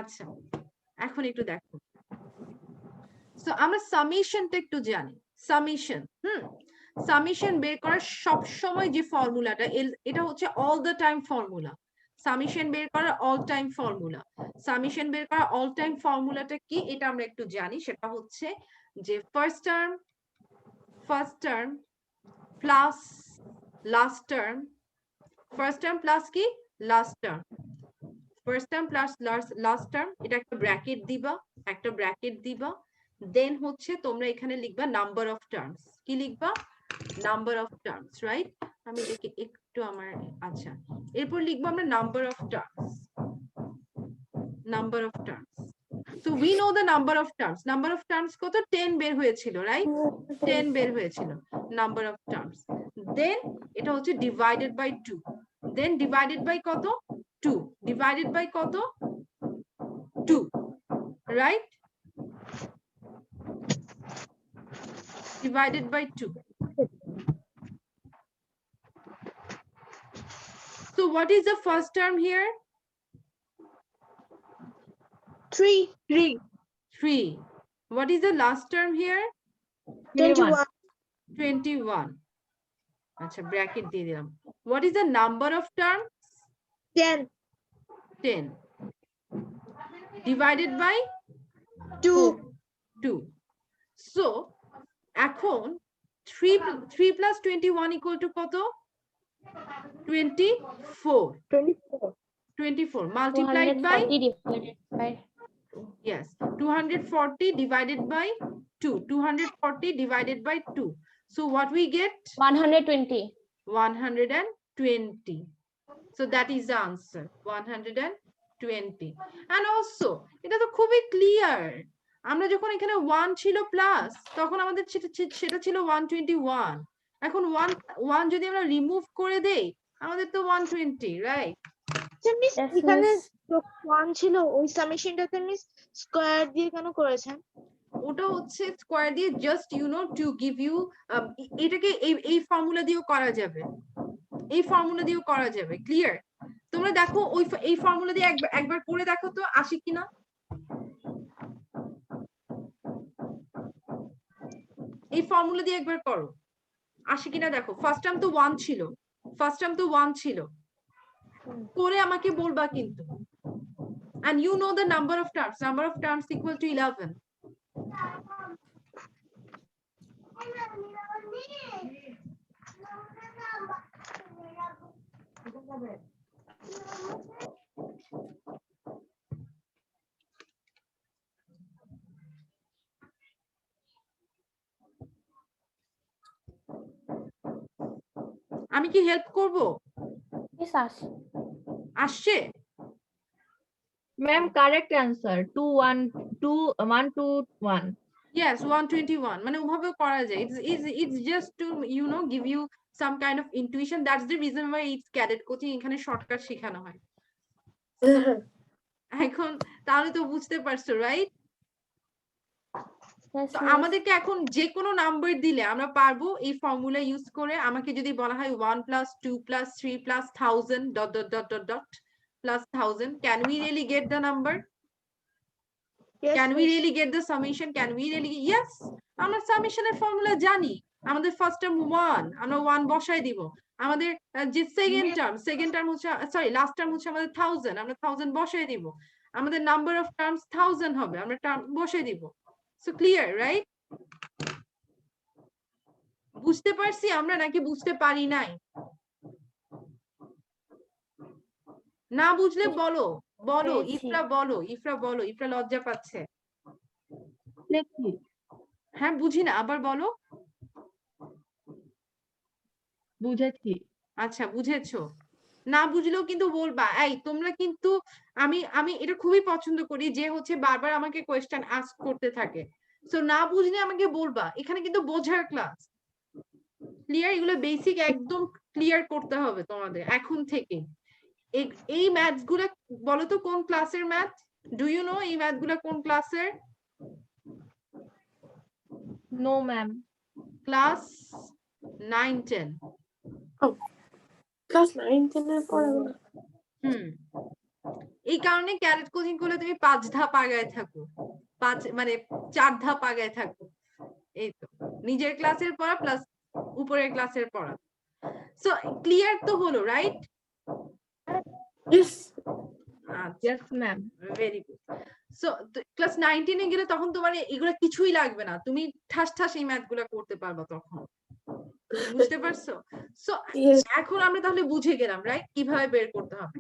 আচ্ছা এখন একটু দেখো, সো আমরা সামেশনটা একটু জানি। সামেশন, সামেশন বের করার সব সময় যে ফর্মুলাটা, এটা হচ্ছে all the time formula. Summation বের করার অল টাইম ফর্মুলা, সামেশন বের করার অল টাইম ফর্মুলাটা কি এটা আমরা একটু জানি। সেটা হচ্ছে যে first term plus last term, first term plus কি last term, first term plus last term, এটা একটা ব্র্যাকেট দিবা, দেন হচ্ছে তোমরা এখানে লিখবা নাম্বার অফ টার্মস। কি লিখবা? Number of terms, right? আমি এটাকে একটু আমার, আচ্ছা, এরপর লিখবো আমরা number of terms, number of terms. So we know the number of terms. Number of terms কত? 10 বের হয়েছিল, রাইট? 10 বের হয়েছিল নাম্বার অফ টার্মস। দেন এটা হচ্ছে divided by 2, then divided by কত? 2, ডিভাইডেড বাই কত? 2, right? Divided by 2. So what is the first term here? 3. 3. What is the last term here? 21. 21. Acha, bracket দিয়ে দিলাম। What is the number of terms? 10. 10. Divided by 2. 2. So এখন 3 plus 21 equal to কত? 24. 24 multiplied by, 240 divided by, yes, 240 divided by 2. 240 divided by 2. So what we get? 120. 120. So that is the answer, 120. And also এটা তো খুবই clear, আমরা যখন এখানে 1 ছিল plus, তখন আমাদের সেটা ছিল 121। এখন 1 যদি আমরা রিমুভ করে দেই, আমাদের তো 120, রাইট? মিস Yes, এখানে miss. 1 ছিল, ওই সামেশনটাতে মিস স্কয়ার দিয়ে কেন করেছেন? ওটা হচ্ছে স্কয়ার দিয়ে জাস্ট টু গিভ ইউ, এটাকে এই ফর্মুলা দিয়েও করা যাবে, এই ফর্মুলা দিয়েও করা যাবে। ক্লিয়ার? তোমরা দেখো এই ফর্মুলা দিয়ে একবার করে দেখো তো আসে কিনা। এই ফর্মুলা দিয়ে একবার করো, আসে কিনা দেখো। ফার্স্ট টার্ম তো 1 ছিল, করে আমাকে বলবা কিন্তু। And you know the number of terms equal to 11. আমি কি হেল্প করব? Yes, Ash. আসছে? Ma'am, correct answer. 121. Yes, 121. মানে ওভাবেও করা যায়। It's just to give you some kind of intuition. That's the reason why it's cadet coaching, এখানে shortcut শেখানো হয়। এখন তাহলে তো বুঝতে পারছো, রাইট? Yes, তো miss. আমাদেরকে এখন যে কোনো নাম্বার দিলে আমরা পারবো এই ফর্মুলা ইউজ করে। আমাকে যদি বলা হয় 1 plus 2 plus 3 plus 1000 ... plus 1000, can we really get the number? Yes, Can we miss. really get the summation? Can we really? Yes, আমরা সামেশনের ফর্মুলা জানি। আমাদের ফার্স্ট টার্ম 1, আমরা 1 বসাই দিব। আমাদের যে সেকেন্ড টার্ম হচ্ছে, সরি, লাস্ট টার্ম হচ্ছে আমাদের 1000, আমরা 1000 বসাই দিব। আমাদের নাম্বার অফ টার্মস 1000 হবে, আমরা টার্ম বসাই দিব। So clear, right? বুঝতে পারছি আমরা নাকি বুঝতে পারি নাই? না বুঝলে বলো, পেরেছি। ইফরা বলো, ইফরা লজ্জা পাচ্ছে। দেখি। হ্যাঁ, বুঝি না, আবার বলো। বুঝেছি। আচ্ছা, বুঝেছো? না বুঝলেও কিন্তু বলবা। এই তোমরা কিন্তু, আমি এটা খুবই পছন্দ করি যে হচ্ছে বারবার আমাকে কোয়েশ্চেন আস্ক করতে থাকে। সো না বুঝলে আমাকে বলবা, এখানে কিন্তু বোঝার ক্লাস। ক্লিয়ার? এগুলো বেসিক একদম ক্লিয়ার করতে হবে তোমাদের এখন থেকে। এই ম্যাথস গুলা বলো তো কোন ক্লাসের ম্যাথ? ডু ইউ নো এই ম্যাথ গুলা কোন ক্লাসের? No, ma'am. ক্লাস 9-10। ক্লাস 9-10 এর পরে এই কারণে ক্যারেট কোচিং করলে তুমি 5 ধাপ আগায় থাকো, 4 ধাপ আগায় থাকো। এই তো নিজের ক্লাসের পড়া প্লাস উপরের ক্লাসের পড়া। সো ক্লিয়ার তো হলো, রাইট? Yes. আচ্ছা, Yes, ma'am. Very good. So class 19 এ গেলে তখন তোমার এগুলো কিছুই লাগবে না, তুমি ঠাস ঠাস এই ম্যাথ গুলা করতে পারবা তখন। বুঝতে পারছো? So Yes. এখন আমরা তাহলে বুঝে গেলাম, রাইট, কিভাবে বের করতে হবে।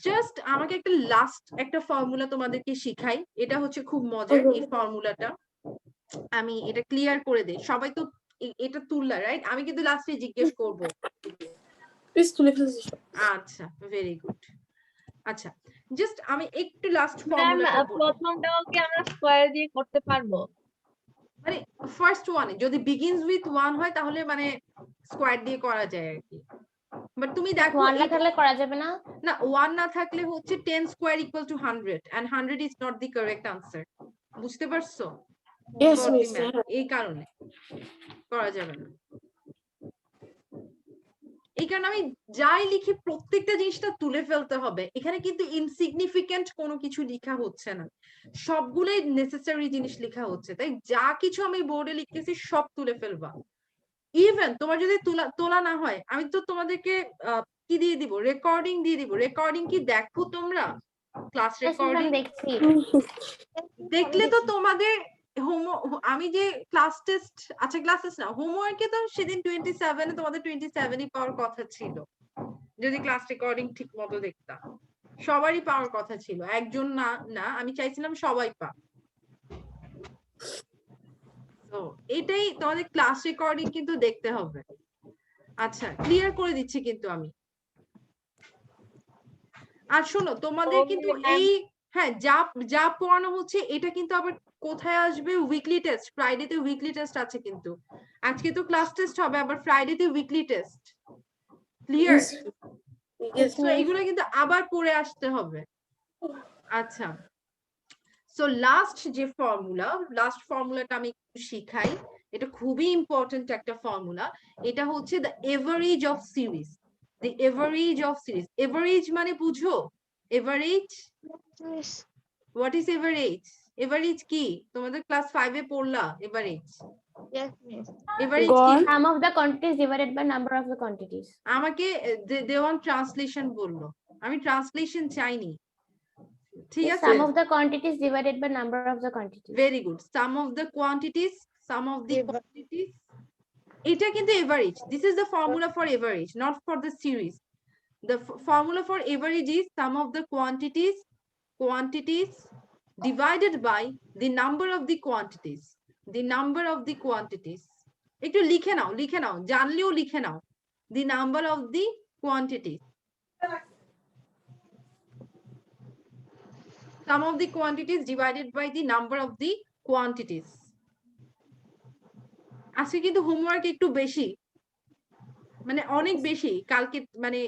জাস্ট আমাকে একটা লাস্ট একটা ফর্মুলা তোমাদেরকে শিখাই, এটা হচ্ছে খুব মজার এই ফর্মুলাটা। আমি এটা ক্লিয়ার করে দেই, সবাই তো এটা তুললা, রাইট? আমি কিন্তু লাস্টে জিজ্ঞেস করব। Please তুলে ফেলছি সব। আচ্ছা, ভেরি গুড। আচ্ছা, জাস্ট আমি একটু লাস্ট ম্যাম, ফর্মুলাটা বলি। প্রথমটাও কি আমরা স্কয়ার দিয়ে করতে পারবো? মানে ফার্স্ট ওয়ান যদি বিগিনস উইথ 1 হয় তাহলে মানে স্কোয়ার দিয়ে করা যায় আর কি। বাট তুমি দেখো 1 না থাকলে করা যাবে না? না, 1 না থাকলে হচ্ছে 10 square equal to 100 and 100 is not the correct answer. বুঝতে পারছো? Yes, For the miss. math, এই কারণে করা যাবে না। এই কারণে আমি যাই লিখি প্রত্যেকটা জিনিসটা তুলে ফেলতে হবে। এখানে কিন্তু ইনসিগনিফিকেন্ট কোনো কিছু লেখা হচ্ছে না, সবগুলোই নেসেসারি জিনিস লেখা হচ্ছে। তাই যা কিছু আমি বোর্ডে লিখতেছি সব তুলে ফেলবা। ইভেন তোমার যদি তোলা না হয়, আমি তো তোমাদেরকে কি দিয়ে দিব, রেকর্ডিং দিয়ে দিব। রেকর্ডিং কি দেখো তোমরা? ক্লাস Yes, ma'am, রেকর্ডিং দেখছি। দেখলে তো তোমাদের আমি যে ক্লাস টেস্ট, আচ্ছা ক্লাস টেস্ট না, হোমওয়ার্কে তো সেদিন 27 এ তোমাদের 27ই পাওয়ার কথা ছিল, যদি ক্লাস রেকর্ডিং ঠিক মতো দেখতাম। সবারই পাওয়ার কথা ছিল, একজন না না, আমি চাইছিলাম সবাই পাক। তো এটাই তোমাদের ক্লাস রেকর্ডিং কিন্তু দেখতে হবে। আচ্ছা, ক্লিয়ার করে দিচ্ছি কিন্তু আমি। আর শোনো, তোমাদের কিন্তু এই হ্যাঁ যা যা পড়ানো হচ্ছে এটা কিন্তু আবার কোথায় আসবে? উইকলি টেস্ট, ফ্রাইডেতে উইকলি টেস্ট আছে কিন্তু। আজকে তো ক্লাস টেস্ট হবে, আবার ফ্রাইডেতে উইকলি টেস্ট। ক্লিয়ার? Yes. তো এগুলো কিন্তু আবার পড়ে আসতে হবে। আচ্ছা, সো লাস্ট যে ফর্মুলা, লাস্ট ফর্মুলাটা আমি একটু শিখাই। এটা খুবই ইম্পর্টেন্ট একটা ফর্মুলা। এটা হচ্ছে the average of series. The average of series, average মানে বুঝো? Average, Yes. What is average? Average কি তোমাদের ক্লাস 5 এ পড়লা? Average, Yes, miss. এভারেজ কি? গড়। Sum of the quantities divided by number of the quantities. আমাকে দেওয়ান ট্রান্সলেশন বললো, আমি ট্রান্সলেশন চাইনি। ঠিক আছে, Sum of the quantities divided by number of the quantities. Very good. Some of the quantities, some of the quantities, এটা কিন্তু average. This is the formula for average, not for the series. The formula for average is sum of the quantities divided by the number of the quantities. The number of the quantities. একটু লিখে নাও, জানলেও লিখে নাও। The number of the quantities. Sum of the quantities divided by the number of the quantities. আজকে কিন্তু homework একটু বেশি, মানে অনেক বেশি। কালকে মানে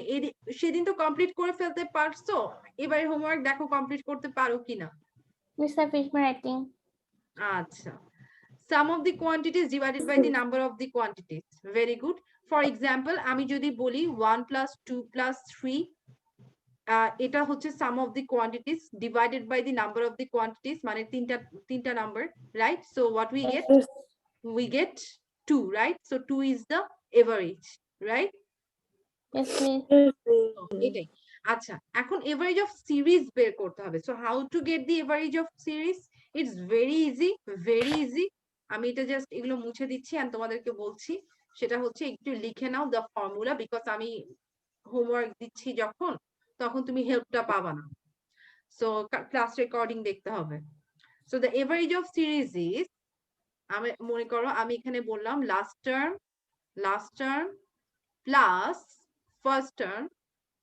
সেদিন তো কমপ্লিট করে ফেলতে পারছো, এবারে হোমওয়ার্ক দেখো কমপ্লিট করতে পারো কিনা। Miss, I finished my writing. আচ্ছা, sum of the quantities divided by the number of the quantities, very good. For example, আমি যদি বলি 1 plus 2 plus 3, এটা হচ্ছে sum of the quantities divided by the number of the quantities, মানে তিনটা number, right? So what we get? We get 2, right? So 2 is the average, right? Yes, miss. এটাই। আচ্ছা, এখন এভারেজ অফ সিরিজ বের করতে হবে। So how to get the average of series? It's very easy, very easy. আমি এটা just এগুলো মুছে দিচ্ছি আর তোমাদেরকে বলছি, সেটা হচ্ছে একটু লিখে নাও দ্য ফর্মুলা, বিকজ আমি হোমওয়ার্ক দিচ্ছি যখন, তখন তুমি হেল্পটা পাবা না। সো ক্লাস রেকর্ডিং দেখতে হবে। So the average of series is, আমি মনে করো আমি এখানে বললাম last term plus first term,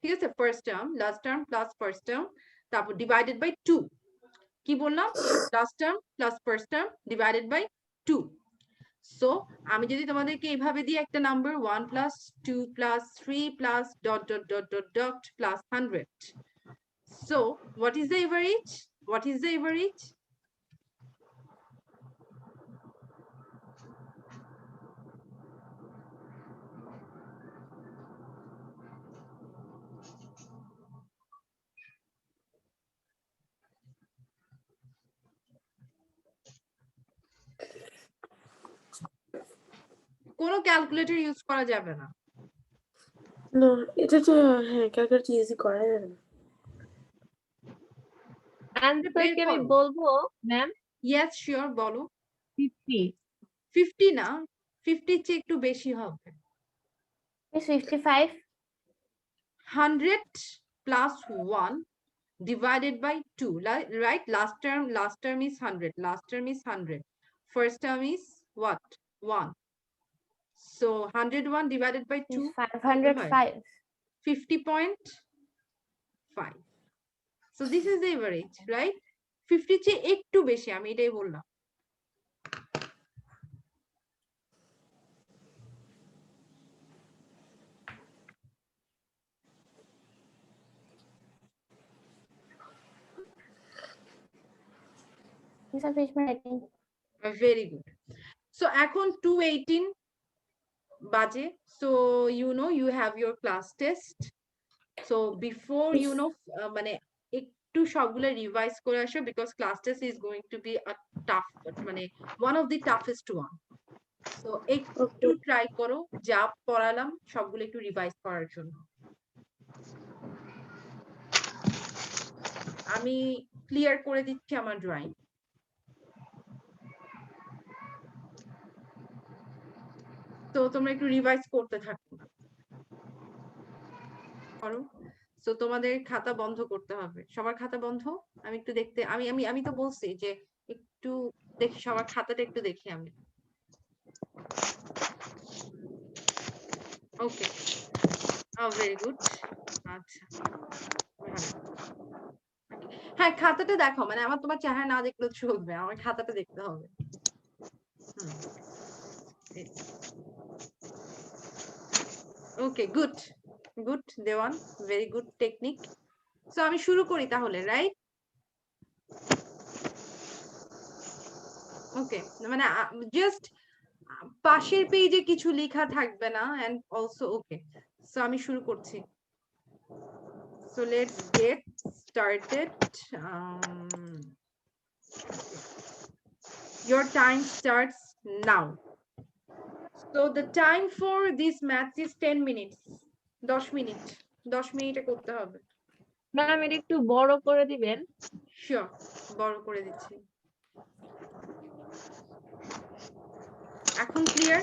ঠিক আছে? First term, last term plus first term, তারপর ডিভাইডেড বাই 2। কি বললাম? Last term plus first term divided by 2। So আমি যদি তোমাদেরকে এইভাবে দিই একটা number 1 plus 2 plus 3 plus ... plus 100, so what is the average? What is the average? কোনো ক্যালকুলেটর ইউজ করা যাবে না। না এটা তো হ্যাঁ ক্যালকুলেটর ইজি করা যাবে না। অ্যান্সার কি আমি এরপর বলবো ম্যাম? ইয়েস শিওর, বলো। 50 50 না, 50 চেয়ে একটু বেশি হবে। Miss 55. 100 plus 1 divided by 2, right? Last term is 100, last term is 100, first term is what? 1. So 101 divided by 2, Miss 505. 50.5. So this is the average, right? 50 চেয়ে একটু বেশি, আমি এটাই বললাম। Miss, I finished my writing. Very good. So এখন 2:18 বাজে, so you have your class test. So before মানে একটু সবগুলো রিভাইজ করে আসো, because class test is going to be a tough, মানে one of the toughest one. So একটু try করো, যা পড়ালাম সবগুলো একটু রিভাইজ করার জন্য। আমি ক্লিয়ার করে দিচ্ছি আমার ড্রয়িং। তো তোমরা একটু রিভাইজ করতে থাকো করো। তো তোমাদের খাতা বন্ধ করতে হবে, সবার খাতা বন্ধ। আমি একটু দেখতে, আমি তো বলছি যে একটু দেখি, সবার খাতাটা একটু দেখি আমি। ওকে, ভেরি গুড। আচ্ছা, হ্যাঁ খাতাটা দেখো, মানে আমার তোমার চেহারা না দেখলেও চলবে, আমার খাতাটা দেখতে হবে। ওকে, গুড গুড দেওয়ান, ভেরি গুড টেকনিক। সো আমি শুরু করি তাহলে, রাইট? ওকে, মানে জাস্ট পাশের পেজে কিছু লেখা থাকবে না, এন্ড অলসো ওকে। সো আমি শুরু করছি। So let's get started. Your time starts now. So the time for this math is 10 minutes. 10 minute, 10 মিনিটে করতে হবে। ম্যাম এটা একটু বড় করে দিবেন। শিওর, বড় করে দিচ্ছি। এখন ক্লিয়ার?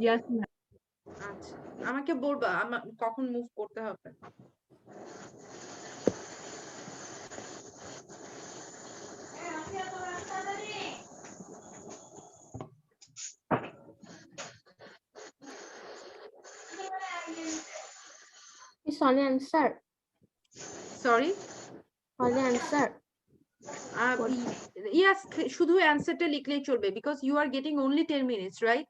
Yes ma'am. আচ্ছা, আমাকে বলবা আমার কখন মুভ করতে হবে। Miss, only answer. Sorry, Only answer. yes, শুধু অ্যানসারটা লিখলেই চলবে, because you are getting only 10 minutes, right?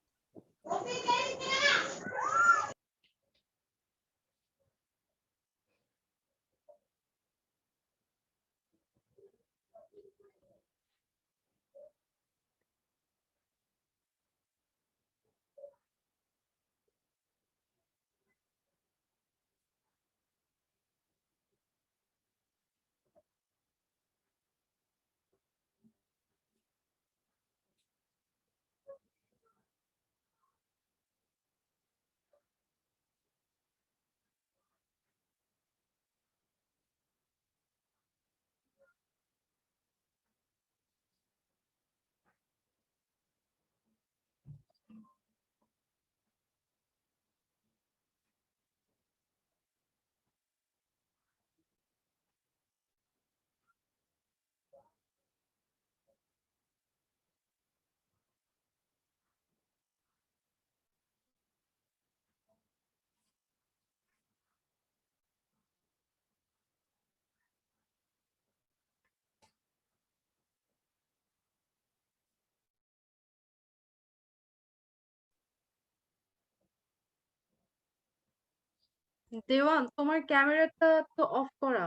দেওয়ান, তোমার ক্যামেরাটা তো অফ করা।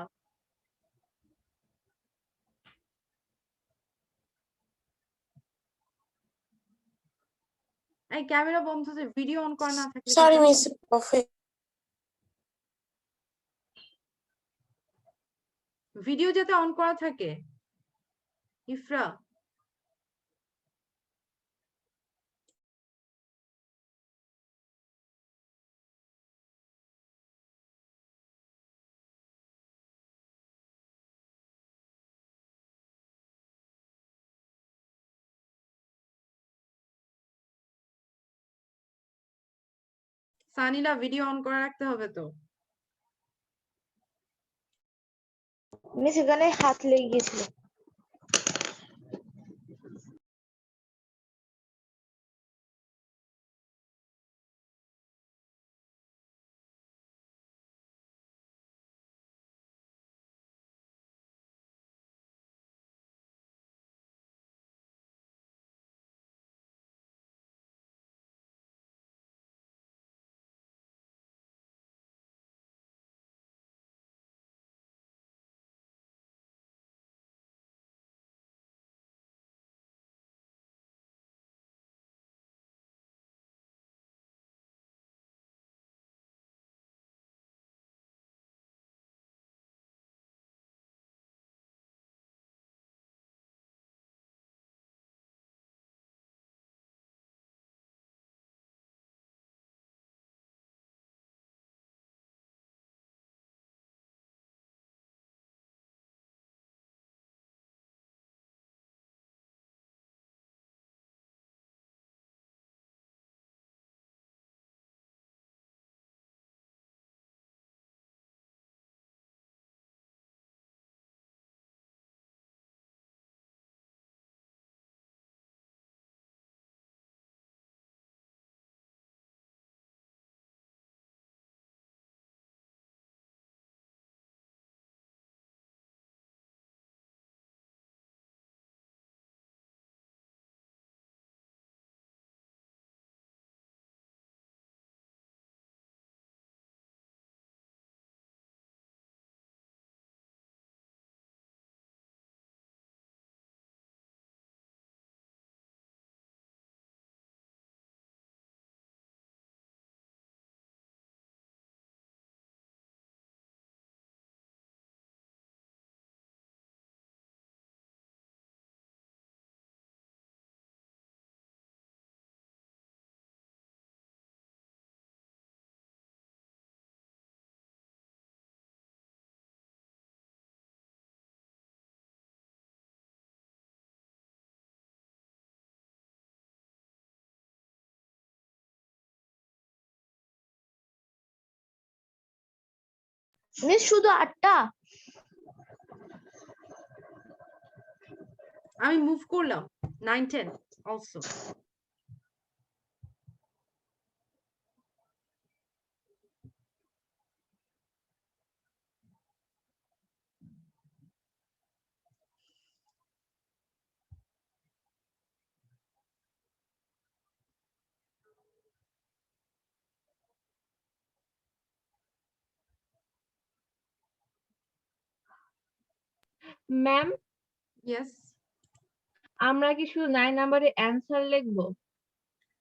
এই ক্যামেরা বন্ধ, যে ভিডিও অন করা না থাকলে সরি মিস অফ। ভিডিও যাতে অন করা থাকে। ইফরা, সানিলা ভিডিও অন করে রাখতে হবে তো। মিস এখানে হাত লেগে গেছিল। মিস শুধু 8টা? আমি মুভ করলাম 9 10 অলসো। ম্যাম, ইয়েস, আমরা কি শুধু 9 নম্বরে অ্যানসার লিখবো?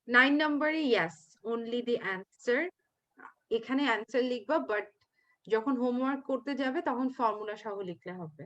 9 নম্বরে ইয়েস, অনলি দি অ্যান্সার। এখানে অ্যান্সার লিখবা, বাট যখন হোমওয়ার্ক করতে যাবে তখন ফর্মুলা সহ লিখলে হবে।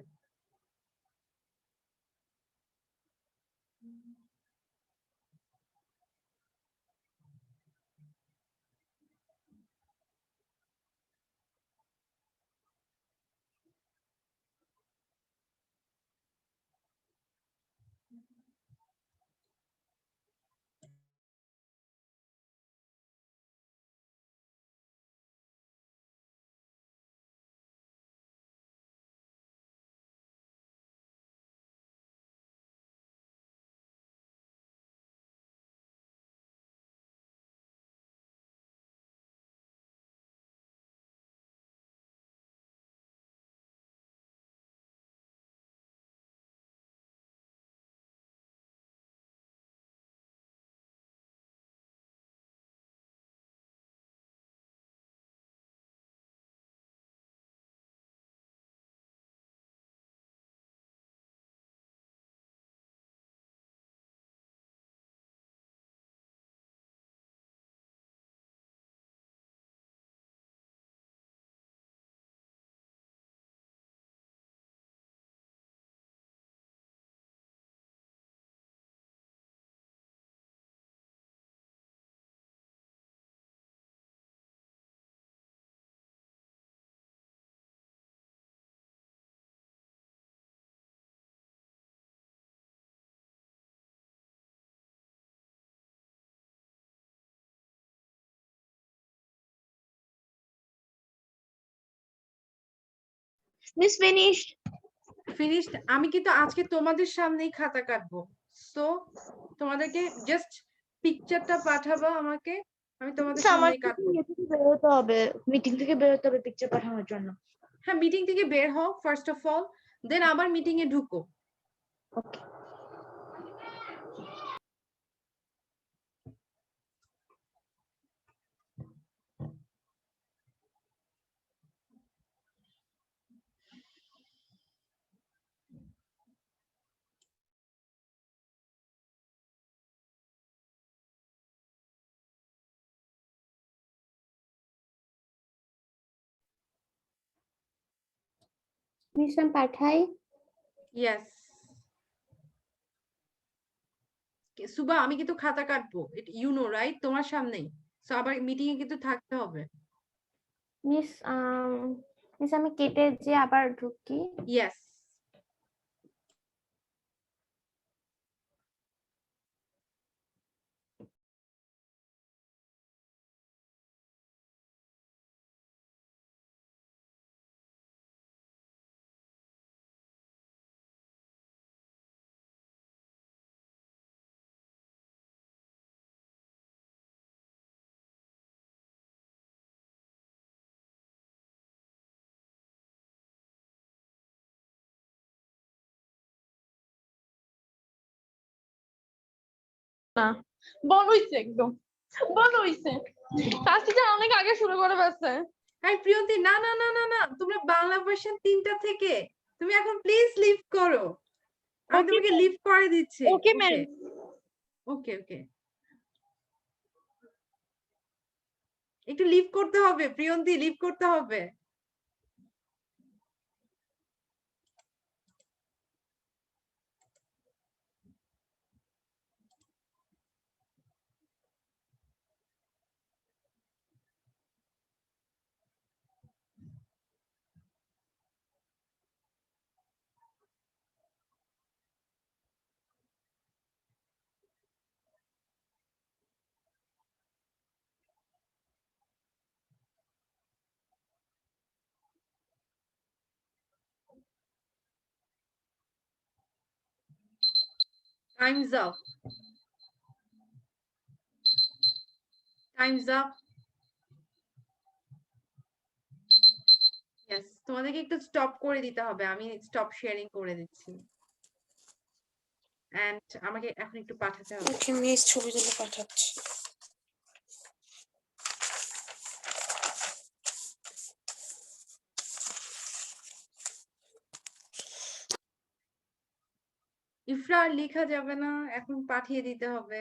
Miss finished. ফিনিশড। আমি কিন্তু আজকে তোমাদের সামনেই খাতা কাটবো, সো তোমাদেরকে জাস্ট পিকচারটা পাঠাবো আমাকে, আমি তোমাদের Miss, আমার সামনেই কাটবো। ইয়ে থেকে বেরোতে হবে, মিটিং থেকে বেরোতে হবে পিকচার পাঠানোর জন্য। হ্যাঁ, মিটিং থেকে বের হও ফার্স্ট অফ অল, দেন আবার মিটিং এ ঢুকো। Okay. মিস আমি পাঠাই। ইয়েস সুবা, আমি কিন্তু খাতা কাটবো, ইউ নো রাইট, তোমার সামনেই, সো আবার মিটিং এ কিন্তু থাকতে হবে। মিস মিস আমি কেটে যে আবার ঢুকি। ইয়েস বল হইছে, একদম বল হইছে। ক্লাসটা অনেক আগে শুরু করে ফেলছে। হাই প্রিয়ন্তি, না না না না না, তোমরা বাংলা ভার্সন 3টা থেকে তুমি এখন প্লিজ লিভ করো, আমি Okay, তোমাকে ma'am. লিভ করে দিচ্ছি। Okay, ma'am. ওকে ওকে, একটু লিভ করতে হবে প্রিয়ন্তি, লিভ করতে হবে। Time's up. Time's up. Yes, তোমাদেরকে একটু স্টপ করে দিতে হবে, আমি স্টপ শেয়ারিং করে দিচ্ছি। এন্ড আমাকে এখন একটু পাঠাতে হবে। ওকে মিস, ছবি তুলে পাঠাচ্ছি। ইফরা, লেখা যাবে না, এখন পাঠিয়ে দিতে হবে।